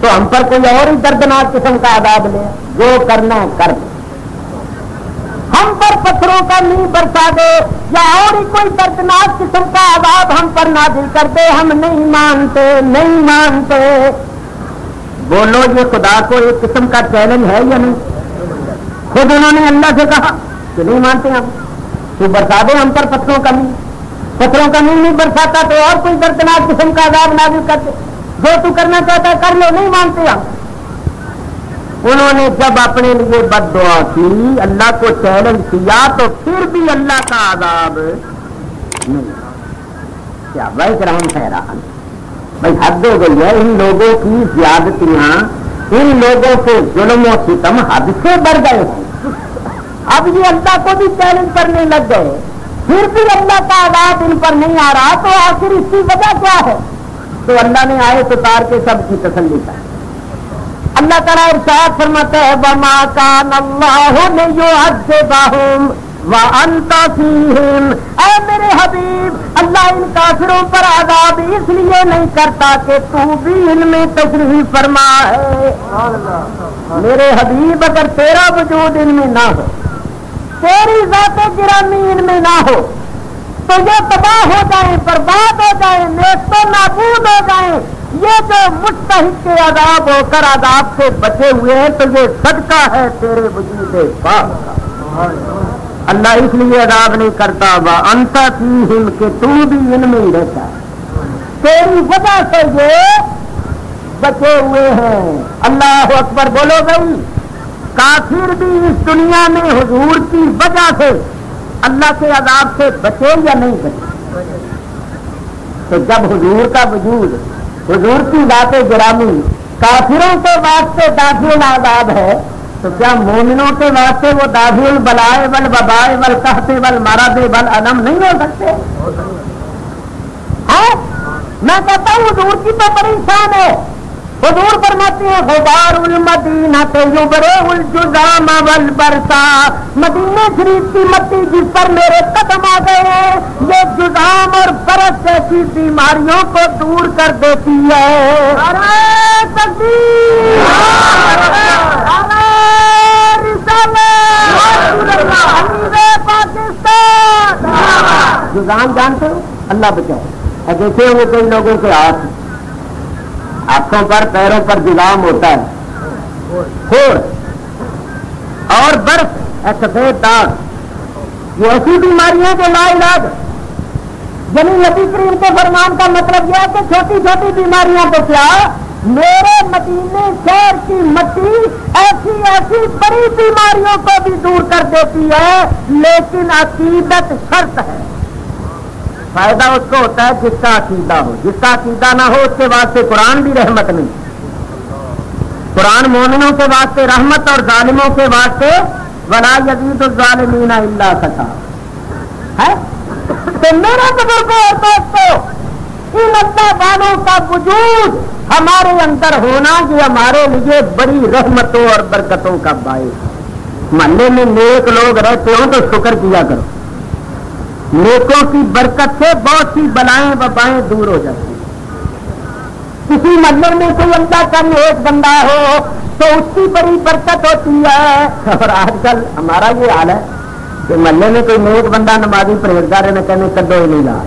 S2: تو ہم پر کوئی اور ہی دردناک قسم کا عذاب لے، جو کرنا ہے کر دے، ہم پر پتھروں کا مینہ برسا دے یا اور ہی کوئی دردناک قسم کا عذاب ہم پر نازل کر دے، ہم نہیں مانتے نہیں مانتے۔ بولو یہ خدا کو ایک قسم کا چیلنج ہے یا نہیں؟ خود انہوں نے اللہ سے کہا کہ نہیں مانتے ہم، تو برسا دے ہم پر پتھروں کا مینہ، پتھروں کا مینہ نہیں برساتا تو اور کوئی دردناک قسم کا عذاب نازل کر دے، جو تو کرنا چاہتا ہے کر لو، نہیں مانتے ہم۔ انہوں نے جب اپنے لیے بد دعا کی، اللہ کو چیلنج کیا، تو پھر بھی اللہ کا عذاب نہیں، صحابہ کرام حیران، بھائی حد ہو گئی ہے، ان لوگوں کی زیادتیاں، ان لوگوں کے ظلم و ستم حد سے بڑھ گئے ہیں. اب یہ اللہ کو بھی چیلنج کرنے لگ گئے، پھر بھی اللہ کا عذاب ان پر نہیں آ رہا، تو آخر اس کی وجہ کیا ہے؟ تو اللہ نے آیت اتار کے سب کی تسلی کر. اللہ تعالیٰ ارشاد فرماتا ہے وَمَا كَانَ اللَّهُ لِيُعَذِّبَهُمْ وَأَنْتَ فِيهِمْ. اے میرے حبیب، اللہ ان کافروں پر عذاب اس لیے نہیں کرتا کہ تو بھی ان میں تشریف فرما ہے. میرے حبیب، اگر تیرا وجود ان میں نہ ہو، تیری ذات گرامی ان میں نہ ہو، تو یہ تباہ ہو جائیں، برباد ہو جائیں، نیست و نابود ہو جائیں. یہ جو مستحق کے عذاب ہو کر عذاب سے بچے ہوئے ہیں، تو یہ صدقہ ہے تیرے وجود پاک کا. اللہ اس لیے عذاب نہیں کرتا وَأَنْتَ فِيهِمْ کہ تو بھی ان میں ہی رہتا ہے، تیری وجہ سے یہ بچے ہوئے ہیں. اللہ اکبر بولو بھائی. کافر بھی اس دنیا میں حضور کی وجہ سے اللہ کے عذاب سے بچے یا نہیں بچے؟ تو جب حضور کا وجود، حضور کی ذات گرامی کافروں کے واسطے دافع العذاب ہے، تو کیا مومنوں کے واسطے وہ دافع البلائے والوبائے والقحط والمرض والالم نہیں ہو سکتے؟ میں کہتا ہوں حضور کی تو بڑی شان ہے. حضور فرماتے ہیں غبار المدینہ یبرئ الجذام والبرصا. مدینہ شریف کی مٹی جس پر میرے قدم آ گئے ہیں، یہ جذام اور برص جیسی بیماریوں کو دور کر دیتی ہے. نعرہ تکبیر، نعرہ رسالت، پاکستان. جذام جانتے ہو؟ اللہ بچائے. دیکھے ہوئے کئی لوگوں کے ہاتھوں پر پیروں پر جذام ہوتا ہے، خور اور برف، سفید داغ، یہ ایسی بیماریاں جو لا علاج. یعنی نبی کریم کے فرمان کا مطلب یہ ہے کہ چھوٹی چھوٹی بیماریاں تو کیا، میرے مدینے شہر کی مٹی ایسی ایسی بڑی بیماریوں کو بھی دور کر دیتی ہے. لیکن عقیدت شرط ہے. فائدہ اس کو ہوتا ہے جس کا عقیدہ ہو. جس کا عقیدہ نہ ہو اس کے واسطے قرآن بھی رحمت نہیں. قرآن مومنوں کے واسطے رحمت اور ظالموں کے واسطے ولا یزید الظالمین الا خسارا ہے. تو میرے بزرگوں اور دوستوں، ان اللہ والوں کا وجود ہمارے اندر ہونا یہ ہمارے لیے بڑی رحمتوں اور برکتوں کا باعث. محلے میں نیک لوگ رہتے ہوں تو شکر کیا کرو. نیکوں کی برکت سے بہت سی بلائیں وبائیں دور ہو جاتی ہیں. کسی محلے میں کوئی اللہ کا نیک بندہ ہو تو اس کی بڑی برکت ہوتی ہے. اور آج کل ہمارا یہ حال ہے کہ محلے میں کوئی نیک بندہ نمازی پرہیزگار نہ کہنے کدو ہی نہیں رہا.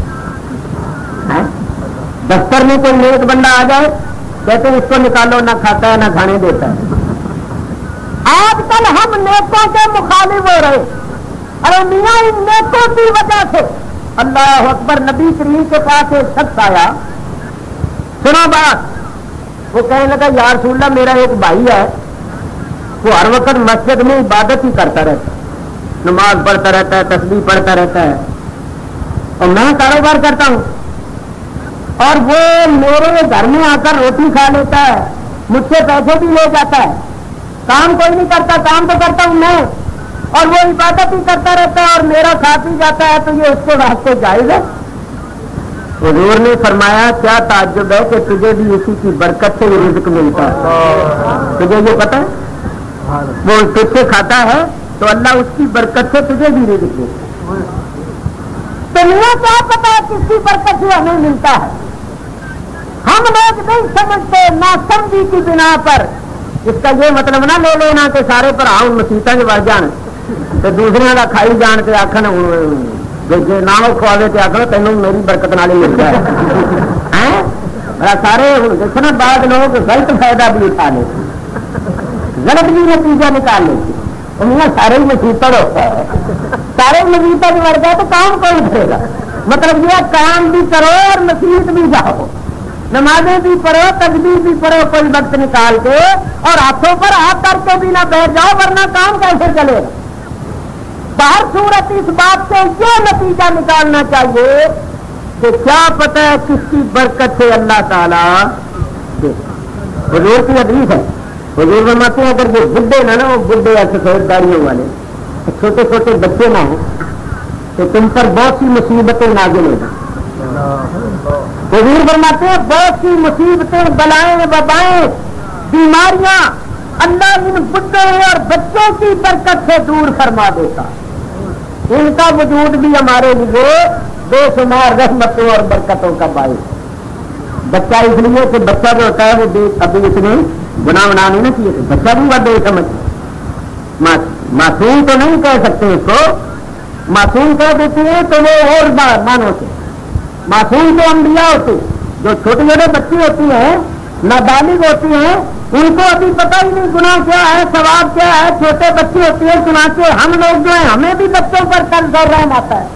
S2: دفتر میں کوئی نیک بندہ آ جائے کہتے ہیں اس کو نکالو، نہ کھاتا ہے نہ کھانے دیتا ہے. آج کل ہم نیکوں کے مخالف ہو رہے. ارے میاں ان نیکوں کی وجہ سے اللہ اکبر. نبی کریم کے پاس ایک شخص آیا، سنا بات. وہ کہنے لگا یا رسول اللہ میرا ایک بھائی ہے، وہ ہر وقت مسجد میں عبادت ہی کرتا رہتا ہے، نماز پڑھتا رہتا ہے، تسبیح پڑھتا رہتا ہے، اور میں کاروبار کرتا ہوں، اور وہ میرے گھر میں آ کر روٹی کھا لیتا ہے، مجھ سے پیسے بھی لے جاتا ہے، کام کوئی نہیں کرتا، کام تو کرتا ہوں میں، اور وہ عبادت ہی کرتا رہتا ہے اور میرا کھا پی جاتا ہے. تو یہ اس کے واسطے جائز ہے؟ حضور نے فرمایا کیا تعجب ہے کہ تجھے بھی اسی کی برکت سے یہ رزق ملتا ہے. تجھے یہ پتا ہے وہ تجھ سے کھاتا ہے تو اللہ اس کی برکت سے تجھے بھی رزق دیتا ہے. تو مجھے کیا پتا ہے کس کی برکت سے ہمیں ملتا ہے؟ ہم لوگ نہیں سمجھتے ناسمجھی کی بنا پر. اس کا یہ مطلب نہ لے لینا کہ سارے پر آؤں مسیطا کے بعد جان تو دوسرے کا کھائی جان کے آخر نہ ہو کھوے کے آخر تینوں میری برکت نال مل جائے. سارے دیکھنا بعد لوگ غلط فائدہ بھی اٹھا لیتے، غلط بھی نتیجہ نکال لیتے. انہیں سارے ہی مسیطر ہوتا ہے، سارے مسیطر بڑھ جائے تو کام کون کرے گا؟ مطلب یہ کام بھی کرو اور مسیحت بھی جاؤ، نمازیں بھی پڑھو، تسبیح بھی پڑھو کوئی وقت نکال کے، اور ہاتھوں پر ہاتھ کر کے بھی نہ بیٹھ جاؤ ورنہ کام کیسے چلے گا؟ باہر صورت اس بات سے یہ نتیجہ نکالنا چاہیے کہ کیا پتہ ہے کس کی برکت سے اللہ تعالیٰ دے. حضور کی حدیث ہے, حضور فرماتے ہیں اگر وہ بڈھے نہ وہ بڈھے یا سفید داڑیوں والے چھوٹے چھوٹے بچے نہ ہوں تو تم پر بہت سی مصیبتیں نازل ہو جائیں. حضور فرماتے ہیں بہت سی مصیبتیں, بلائیں, وبائیں, بیماریاں اللہ ان بڈھوں اور بچوں کی برکت سے دور فرما دیتا. ان کا وجود بھی ہمارے لیے بے شمار رحمتوں اور برکتوں کا باعث. بچہ اس لیے کہ بچہ جو ہوتا ہے وہ ابھی اس نے گناہ بنا نہیں نہ کیے تھے, بچہ بھی بڑے سمجھ. معصوم تو نہیں کہہ سکتے اس کو, معصوم کہہ دیتے ہیں تو وہ اور مانو سے. معصوم جو انبیاء ہوتے جو چھوٹے چھوٹے بچے ہوتی ہیں نابالغ ہوتی ہیں ان کو ابھی پتہ ہی نہیں گناہ کیا ہے ثواب کیا ہے. چھوٹے بچے ہوتے ہیں چنانچہ ہم لوگ جو ہیں ہمیں بھی بچوں پر قرض اور رحم آتا ہے.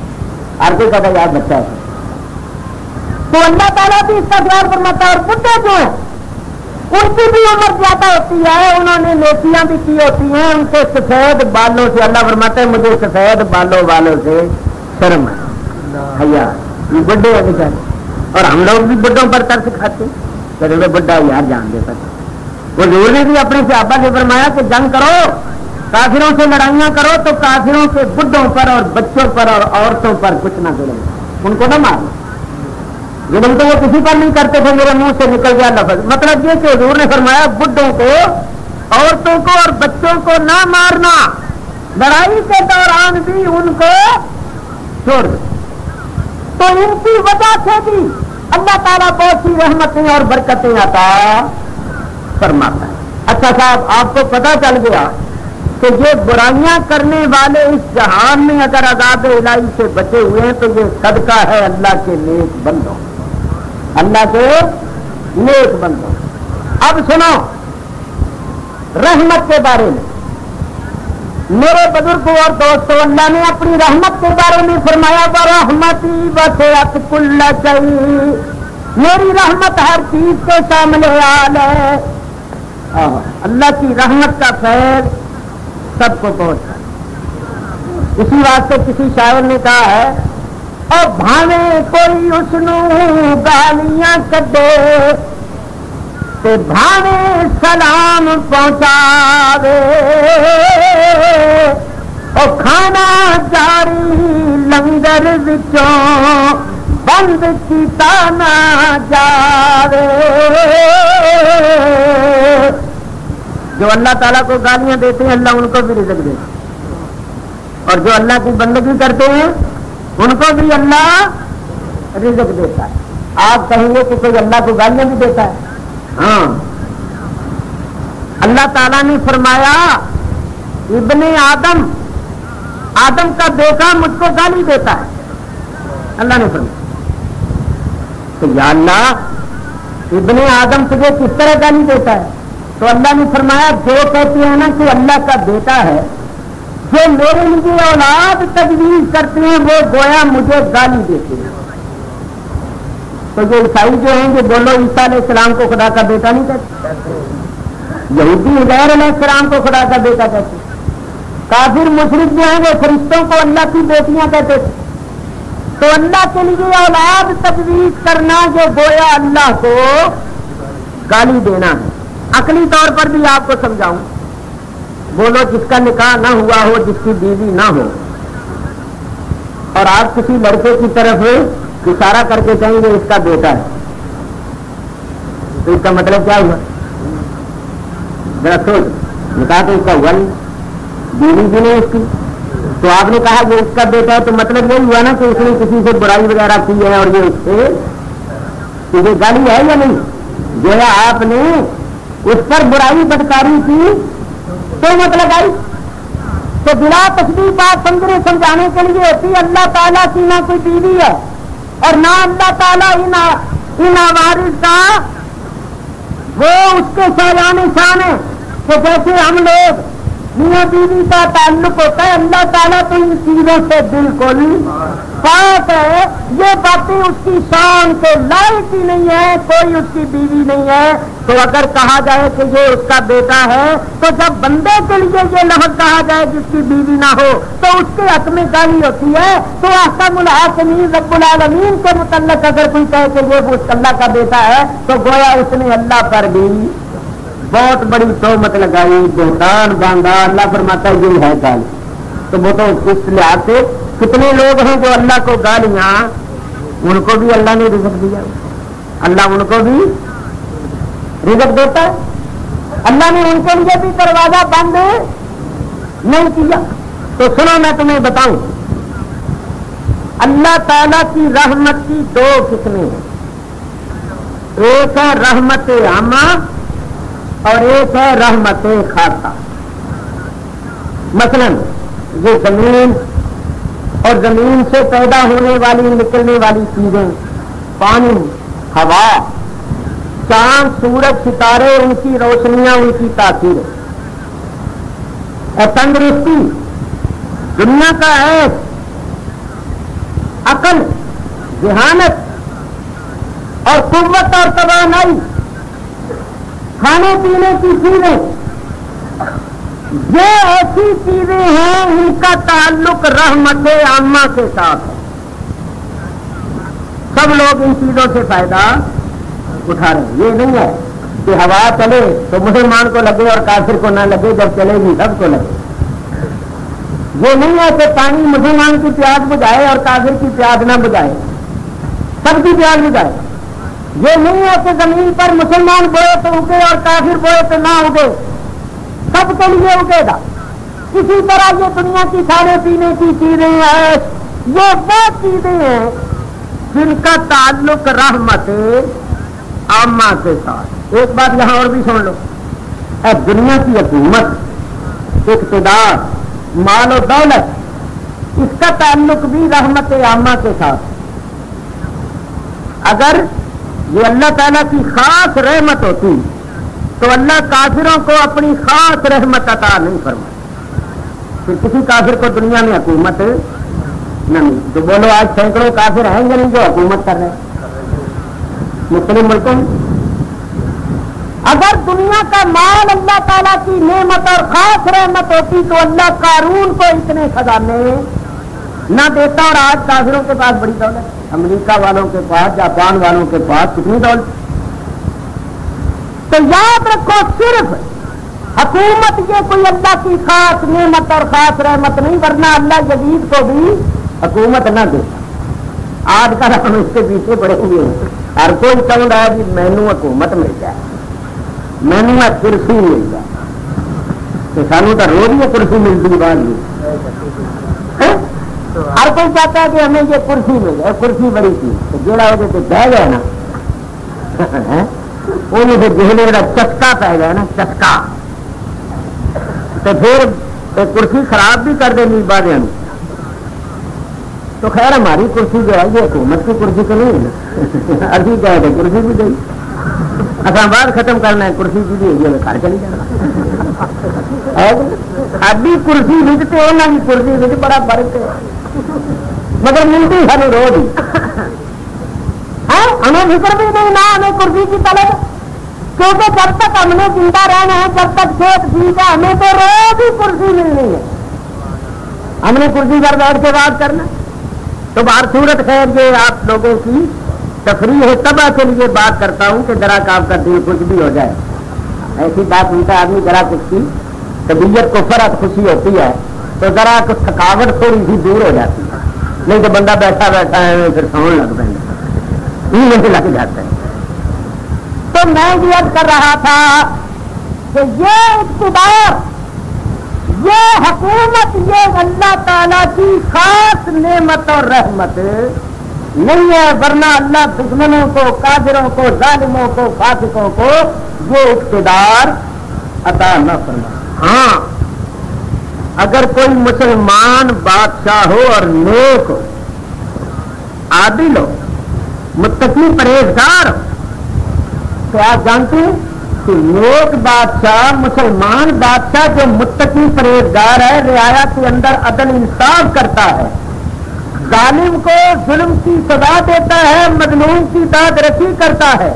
S2: ہر کوئی کہتا ہے یار بچہ ہے تو اللہ تعالیٰ بھی اس کا خیال فرماتا ہے. اور بڈھے جو ہیں ان کی بھی عمر زیادہ ہوتی ہے, انہوں نے نیکیاں بھی کی ہوتی ہیں, ان کے سفید بالوں سے اللہ فرماتا ہے مجھے سفید بالوں والوں سے شرم ہے. یہ بڈھے ہیں بیچارے, اور ہم لوگ بھی بڈھوں پر ترس کھاتے ہیں. بڈھا یار جان دیتا. وہ حضور نے بھی اپنے صحابہ سے فرمایا کہ جنگ کرو, کافروں سے لڑائیاں کرو تو کافروں کے بڈھوں پر اور بچوں پر اور عورتوں پر کچھ نہ ظلم, ان کو نہ مارو. ظلم تو وہ کسی پر نہیں کرتے تھے, میرے منہ سے نکل گیا لفظ. مطلب یہ کہ حضور نے فرمایا بڈھوں کو, عورتوں کو اور بچوں کو نہ مارنا, لڑائی کے دوران بھی ان کو چھوڑ دو. تو ان کی وجہ سے بھی اللہ تعالیٰ بہت سی رحمتیں اور برکتیں عطا فرماتا ہے. اچھا صاحب آپ کو پتہ چل گیا کہ یہ برائیاں کرنے والے اس جہان میں اگر عذاب الہی سے بچے ہوئے ہیں تو یہ صدقہ ہے اللہ کے نیک بندوں, اللہ کے نیک بندوں. اب سنو رحمت کے بارے میں. میرے بزرگوں اور دوستوں, اللہ نے اپنی رحمت کے بارے میں فرمایا وَرَحْمَتِي وَسِعَتْ كُلَّ شَيْءٍ, میری رحمت ہر چیز کے شامل حال ہے. اللہ کی رحمت کا فیض سب کو پہنچا. اسی واسطے کسی شاعر نے کہا ہے اور بھاوے کوئی اس نو گالیاں کڈے تے بھاوے سلام پہنچاوے, او کھانا جاری لنگر وچوں بند کیتا نہ جاوے. جو اللہ تعالیٰ کو گالیاں دیتے ہیں اللہ ان کو بھی رزق دیتا, اور جو اللہ کی بندگی کرتے ہیں ان کو بھی اللہ رزق دیتا ہے. آپ کہیں گے کہ کوئی اللہ کو گالیاں بھی دیتا ہے؟ ہاں, اللہ تعالیٰ نے فرمایا ابن آدم, آدم کا بیٹا مجھ کو گالی دیتا ہے. اللہ نے فرمایا تو یا اللہ ابن آدم تجھے کس طرح گالی دیتا ہے؟ تو اللہ نے فرمایا جو کہتے ہیں نا کہ اللہ کا بیٹا ہے, جو میرے لیے اولاد تجویز کرتے ہیں وہ گویا مجھے گالی دیتے ہیں. تو جو عیسائی جو ہیں جو بولو عیسیٰ علیہ السلام کو خدا کا بیٹا نہیں کہتے, یہودی عزیر علیہ السلام کو خدا کا بیٹا کہتے, کافر مشرک جو ہیں وہ فرشتوں کو اللہ کی بیٹیاں کہتے تھے. تو اللہ کے لیے اولاد تجویز کرنا جو گویا اللہ کو گالی دینا ہے. عقلی طور پر بھی آپ کو سمجھاؤں, بولو جس کا نکاح نہ ہوا ہو, جس کی بیوی نہ ہو, اور آپ کسی لڑکے کی طرف اشارہ کر کے کہیں گے اس کا بیٹا ہے, تو اس کا مطلب کیا ہوا؟ ذرا سوچ, نکاح تو اس کا ہوا نہیں, بیوی بھی نہیں اس کی, تو آپ نے کہا یہ اس کا بیٹا ہے, تو مطلب یہی ہوا نا کہ اس نے کسی سے برائی وغیرہ کی ہے اور یہ اس سے یہ گالی ہے یا نہیں؟ جو ہے آپ نے اس پر برائی بدکاری کی تو مطلب آئی. تو بلا تشبیہ بات سمجھانے کے لیے ہوتی اللہ تعالیٰ کی نہ کوئی بیوی ہے اور نہ اللہ تعالیٰ ان عوارض کا وہ اس کے شایان شان ہے کہ جیسے ہم لوگ میاں بیوی کا تعلق ہوتا ہے, اللہ تعالیٰ تو ان چیزوں سے بالکل پاک ہے. یہ باتیں اس کی شان کے لائق ہی نہیں ہے, کوئی اس کی بیوی نہیں ہے, تو اگر کہا جائے کہ یہ اس کا بیٹا ہے تو جب بندے کے لیے یہ لفظ کہا جائے جس کی بیوی نہ ہو تو اس کے حق میں گالی ہوتی ہے. تو احکم الحاکمین رب العالمین کے متعلق اگر کوئی کہے کہ یہ اس اللہ کا بیٹا ہے تو گویا اس نے اللہ پر بھی بہت بڑی تہمت لگائی، بہتان باندھا. اللہ فرماتا ہے یہ ہے گالی. تو وہ تو اس لحاظ سے کتنے لوگ ہیں جو اللہ کو گالیاں، ان کو بھی اللہ نے رزق دیا، اللہ ان کو بھی رزق دیتا ہے. اللہ نے ان کے لیے بھی دروازہ بند نہیں کیا. تو سنو میں تمہیں بتاؤں، اللہ تعالی کی رحمت کی دو قسمیں ہیں. ایک ہے رحمت عامہ اور ایک ہے رحمت خاصہ. مثلا یہ زمین اور زمین سے پیدا ہونے والی نکلنے والی چیزیں، پانی، ہوا، چاند، سورج، ستارے، ان کی روشنیاں، ان کی تاثیر، اور تندرستی، دنیا کا عیش، عقل، ذہانت اور قوت اور توانائی، کھانے پینے کی چیزیں، یہ ایسی چیزیں ہیں ان کا تعلق رحمت عامہ کے ساتھ ہے. سب لوگ ان چیزوں سے فائدہ اٹھا رہے ہیں. یہ نہیں ہے کہ ہوا چلے تو مسلمان کو لگے اور کافر کو نہ لگے، جب چلے گی سب کو لگے. یہ نہیں ہے کہ پانی مسلمان کی پیاس بجھائے اور کافر کی پیاس نہ بجھائے، سب کی پیاس بجھائے. یہ نہیں ہے کہ زمین پر مسلمان بوئے تو اگے اور کافر بوئے تو نہ اگے، سب کے لیے اگے گا. اسی طرح یہ دنیا کی کھانے پینے کی چیزیں ہیں، یہ وہ چیزیں ہیں جن کا تعلق رحمت عامہ کے ساتھ. ایک بات یہاں اور بھی سن لو، دنیا کی حکومت، اقتدار، مال و دولت، اس کا تعلق بھی رحمت عامہ کے ساتھ. اگر یہ اللہ تعالیٰ کی خاص رحمت ہوتی تو اللہ کافروں کو اپنی خاص رحمت عطا نہیں فرماتی. پھر کسی کافر کو دنیا میں حکومت نہ ملی. تو بولو آج سینکڑوں کافر ہیں یا نہیں جو حکومت کر رہے ہیں مسلم ملکوں میں؟ اگر دنیا کا مال اللہ تعالیٰ کی نعمت اور خاص رحمت ہوتی تو اللہ قارون کو اتنے خزانے نہ دیتا. اور آج کافروں کے پاس بڑی دولت، امریکہ والوں کے پاس، جاپان والوں کے پاس کتنی دولت. تو یاد رکھو صرف حکومت یہ کوئی اللہ کی خاص نعمت اور خاص رحمت نہیں، ورنہ اللہ یزید کو بھی حکومت نہ دیتا. آج کل ہم اس کے پیچھے پڑے ہوئے ہیں. ہر کوئی چاہ رہا ہے کہ مینو حکومت مل جائے، مینو کرسی مل جائے. تو سانو تو روز یہ کرسی ملتی بعد میں. ہر کوئی چاہتا ہے کہ ہمیں یہ کرسی مل جائے، کرسی بڑی چیز. تو جڑا ہو تو بہ گیا نا، انہیں پھر جہلے کا چسکا پہ گیا نا، چسکا. تو پھر کرسی خراب بھی کر دینی بعد میں. تو خیر ہماری کرسی جو ہے یہ حکومت کی کرسی تو نہیں ہے نا. ابھی کیا ہے کرسی بھی گئی، اصل بات ختم کرنا ہے، کرسی کی بھی ہے گھر چلی جانا. ابھی کرسی بجتے ہو نہ کرسی بج بڑا فرق ہے، مگر ملتی سانو روز ہی. ہمیں فکر بھی نہیں نہ ہمیں کرسی کی طلب، کیونکہ جب تک ہم نے زندہ رہنا ہے، جب تک صحت ٹھیک ہے، ہمیں تو روز ہی کرسی ملنی ہے. ہم نے کرسی پر بیٹھ کے بات کرنا. تو بہر صورت خیر یہ آپ لوگوں کی تفریح طبع کے لیے بات کرتا ہوں کہ ذرا آپ کا دل خوش بھی ہو جائے. ایسی بات سنتا آدمی ذرا کچھ کی طبیعت کو فرق خوشی ہوتی ہے تو ذرا کچھ تھکاوٹ تھوڑی سی دور ہو جاتی ہے. نہیں تو بندہ بیٹھا بیٹھا ہے پھر سون لگ پہ لگ جاتا ہے. تو میں یہ کر رہا تھا کہ یہ اقتدار، یہ حکومت، یہ اللہ تعالیٰ کی خاص نعمت اور رحمت نہیں ہے، ورنہ اللہ دشمنوں کو، کافروں کو، ظالموں کو، فاسقوں کو یہ اقتدار عطا نہ فرمائے. ہاں اگر کوئی مسلمان بادشاہ ہو اور نیک ہو، عادل ہو، متقی پرہیزگار ہو، تو آپ جانتے ہیں کہ نیک بادشاہ، مسلمان بادشاہ جو متقی پرہیزگار ہے، رعایا کے اندر عدل انصاف کرتا ہے، ظالم کو ظلم کی سزا دیتا ہے، مظلوم کی داد رسی کرتا ہے،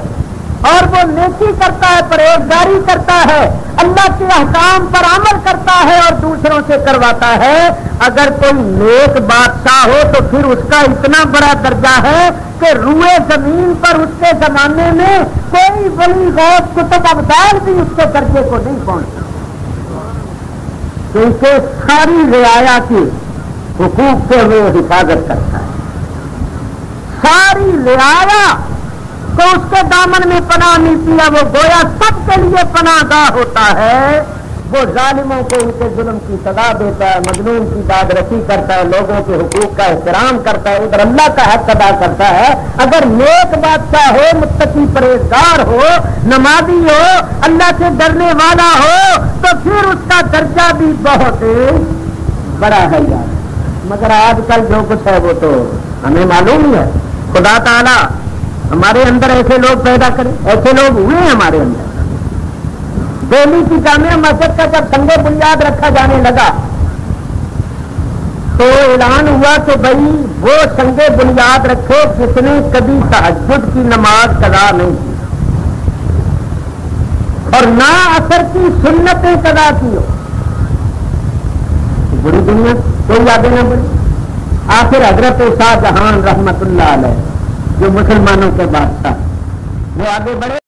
S2: اور وہ نیکی کرتا ہے، پرہیزگاری کرتا ہے، اللہ کے احکام پر عمل کرتا ہے اور دوسروں سے کرواتا ہے، اگر کوئی نیک بادشاہ ہو تو پھر اس کا اتنا بڑا درجہ ہے کہ روئے زمین پر اس کے زمانے میں کوئی ولی غوث کتب ابدال بھی اس کے درجے کو نہیں پہنچا، کیونکہ ساری رعایا کی حقوق سے وہ حفاظت کرتا ہے، ساری رعایا تو اس کے دامن میں پناہ ملتی ہے، وہ گویا سب کے لیے پناہ گاہ ہوتا ہے، وہ ظالموں کو ان کے ظلم کی سزا دیتا ہے، مظلوم کی داد رسی کرتا ہے، لوگوں کے حقوق کا احترام کرتا ہے، ادھر اللہ کا حق ادا کرتا ہے۔ اگر نیک بادشاہ ہو، متقی پرہیزگار ہو، نمازی ہو، اللہ سے ڈرنے والا ہو تو پھر اس کا درجہ بھی بہت بڑا ہے یار۔ مگر آج کل جو کچھ ہے وہ تو ہمیں معلوم ہی ہے۔ خدا تعالیٰ ہمارے اندر ایسے لوگ پیدا کرے، ایسے لوگ ہوئے ہیں ہمارے اندر۔ دہلی کی جامع مسجد کا جب سنگ بنیاد رکھا جانے لگا تو اعلان ہوا کہ بھائی وہ سنگ بنیاد رکھے جس نے کبھی تہجد کی نماز قضا نہیں کی اور نہ عصر کی سنتیں قضا کی ہو۔ بڑی دنیا کوئی آگے نہ بڑھی۔ آخر حضرت شاہ جہان رحمت اللہ علیہ جو مسلمانوں کے بادشاہ وہ آگے بڑھے۔